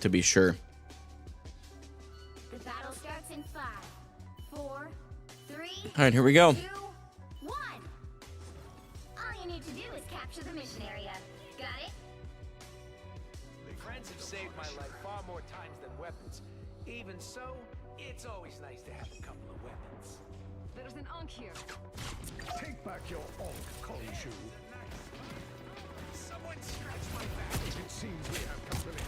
to be sure. The battle starts in 5, 4, 3. All right, here we go. 2, 1. All you need to do is capture the mission area. Got it? Friends have saved my life far more times than weapons. Even so, it's always nice to have a couple of weapons. There's an Ankh here. Take back your Ankh, Khonshu. Someone stretch my back. It seems we have company.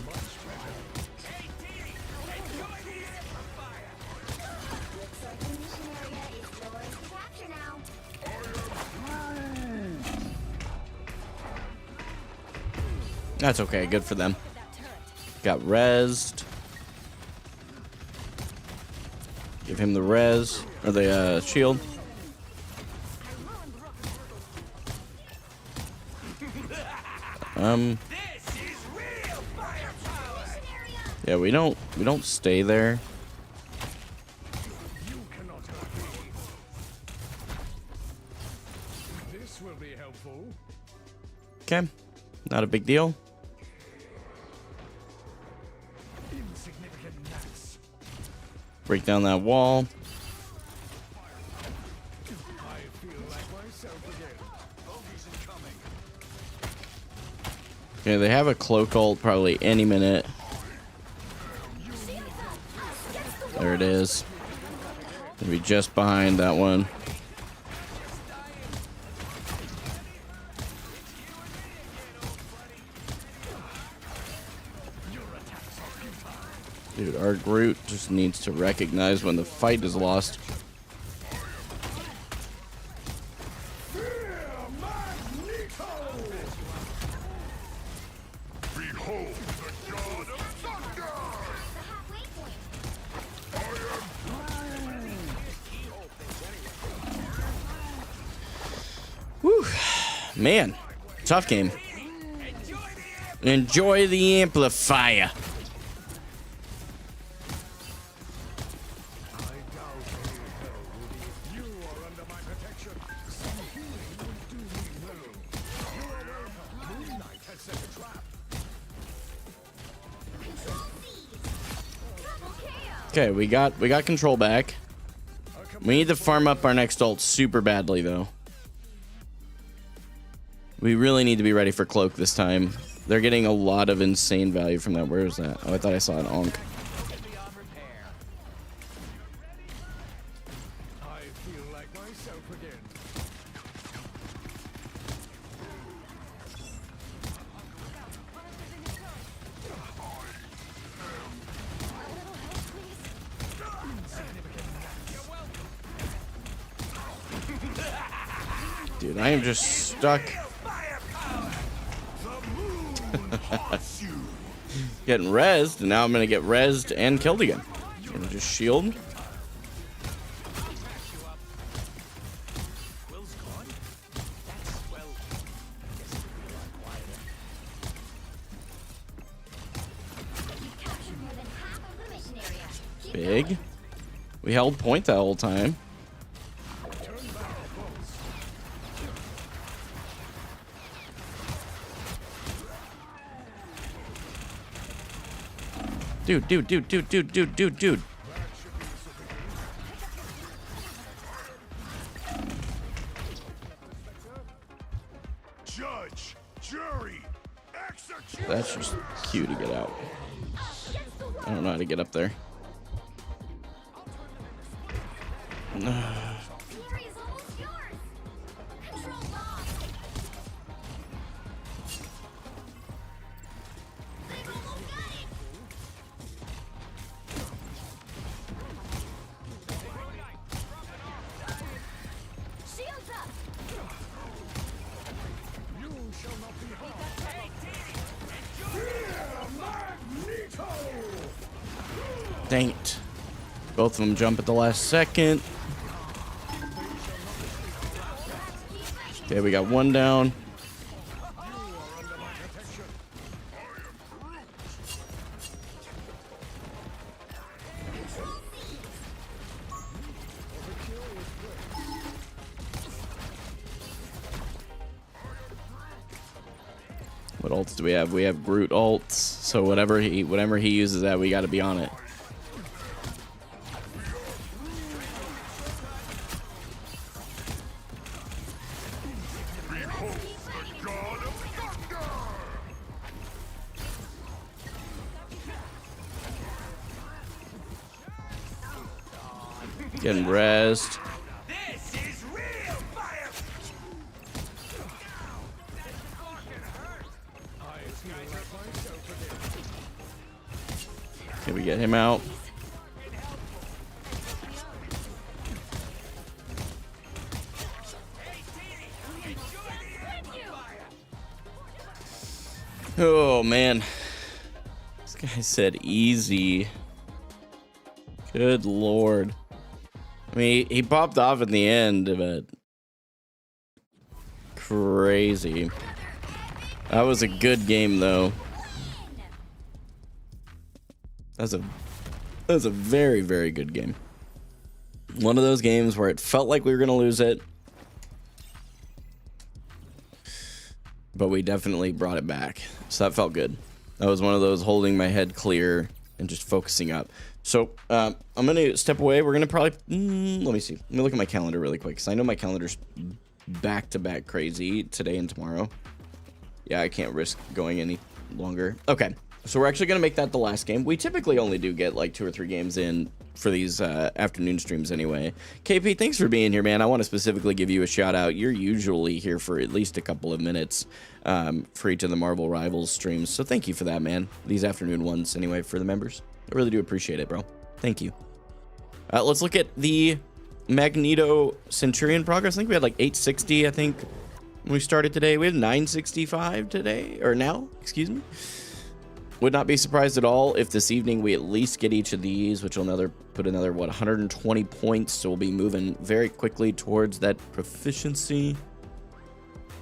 Much better. Hey, Dee! Enjoy the amplifier! Looks like the mission area is yours to capture now. That's okay. Good for them. Got rezzed. Give him the res or the shield. This is real firepower! Yeah, we don't stay there. You cannot hurt me. This will be helpful. Okay, not a big deal. Insignificant gnats. Break down that wall. I feel like myself again. Bogey's incoming. Okay, they have a cloak ult probably any minute. There it is. Gonna be just behind that one. Dude, our Groot just needs to recognize when the fight is lost. Behold the god of thunder! The halfway point. Whew. Man, tough game. Enjoy the amplifier. I doubt any hell will be if you are under my protection. Some healing would do me well. You are welcome. Moon Knight has set a trap. Control C. Double KO. Okay, we got control back. We need to farm up our next ult super badly though. We really need to be ready for cloak this time. They're getting a lot of insane value from that. Where is that? Oh, I thought I saw an Ankh. I feel like myself again. Dude, I am just stuck. Getting rezzed, and now I'm gonna get rezzed and killed again. Gonna just shield. Will's gone? That's, well, I guess it'll be a lot quieter. You've captured more than half of the mission area. Keep Big. We held point that whole time. Dude. Judge, jury, execute. That's just cute to get out. I don't know how to get up there. The area is almost yours. Control lost. Dang it. Both of them jump at the last second. Okay, we got one down. What ults do we have? We have Groot ults. So whatever he uses that, we got to be on it. Getting rezzed. This is real fire. Can we get him out? Oh man, this guy said easy. Good lord. I mean, he popped off in the end, but crazy. That was a good game though. That was a very, very good game. One of those games where it felt like we were gonna lose it, but we definitely brought it back. So that felt good. That was one of those holding my head clear and just focusing up. So I'm gonna step away. We're gonna probably let me see. Let me look at my calendar really quick because I know my calendar's back to back crazy today and tomorrow. Yeah, I can't risk going any longer. Okay, so we're actually gonna make that the last game. We typically only do get like 2 or 3 games in for these afternoon streams anyway. KP, thanks for being here, man. I want to specifically give you a shout out. You're usually here for at least a couple of minutes for each of the Marvel Rivals streams, so thank you for that, man. These afternoon ones anyway for the members. I really do appreciate it, bro. Thank you. Let's look at the Magneto Centurion progress. I think we had like 860, I think, when we started today. We had 965 today, or now, excuse me. Would not be surprised at all if this evening we at least get each of these, which will put another, what, 120 points. So we'll be moving very quickly towards that proficiency.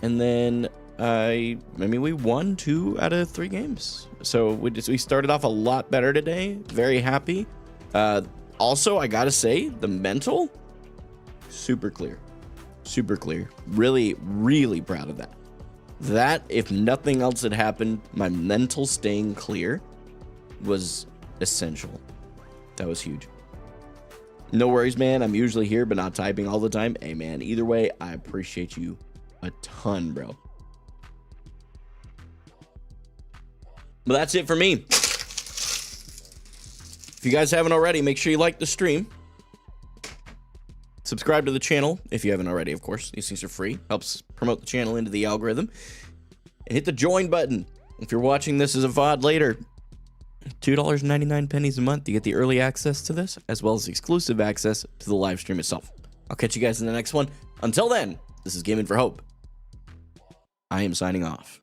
And then, I mean, we won 2 out of 3 games. So we started off a lot better today. Very happy. Also, I gotta say, the mental, super clear. Super clear. Really, really proud of that. That, if nothing else had happened, my mental staying clear was essential. That was huge. No worries, man. I'm usually here, but not typing all the time. Hey, man, either way, I appreciate you a ton, bro. But that's it for me. If you guys haven't already, make sure you like the stream. Subscribe to the channel if you haven't already, of course. These things are free. Helps promote the channel into the algorithm. And hit the join button. If you're watching this as a VOD later, $2.99 a month to get the early access to this, as well as exclusive access to the live stream itself. I'll catch you guys in the next one. Until then, this is Gaming for Hope. I am signing off.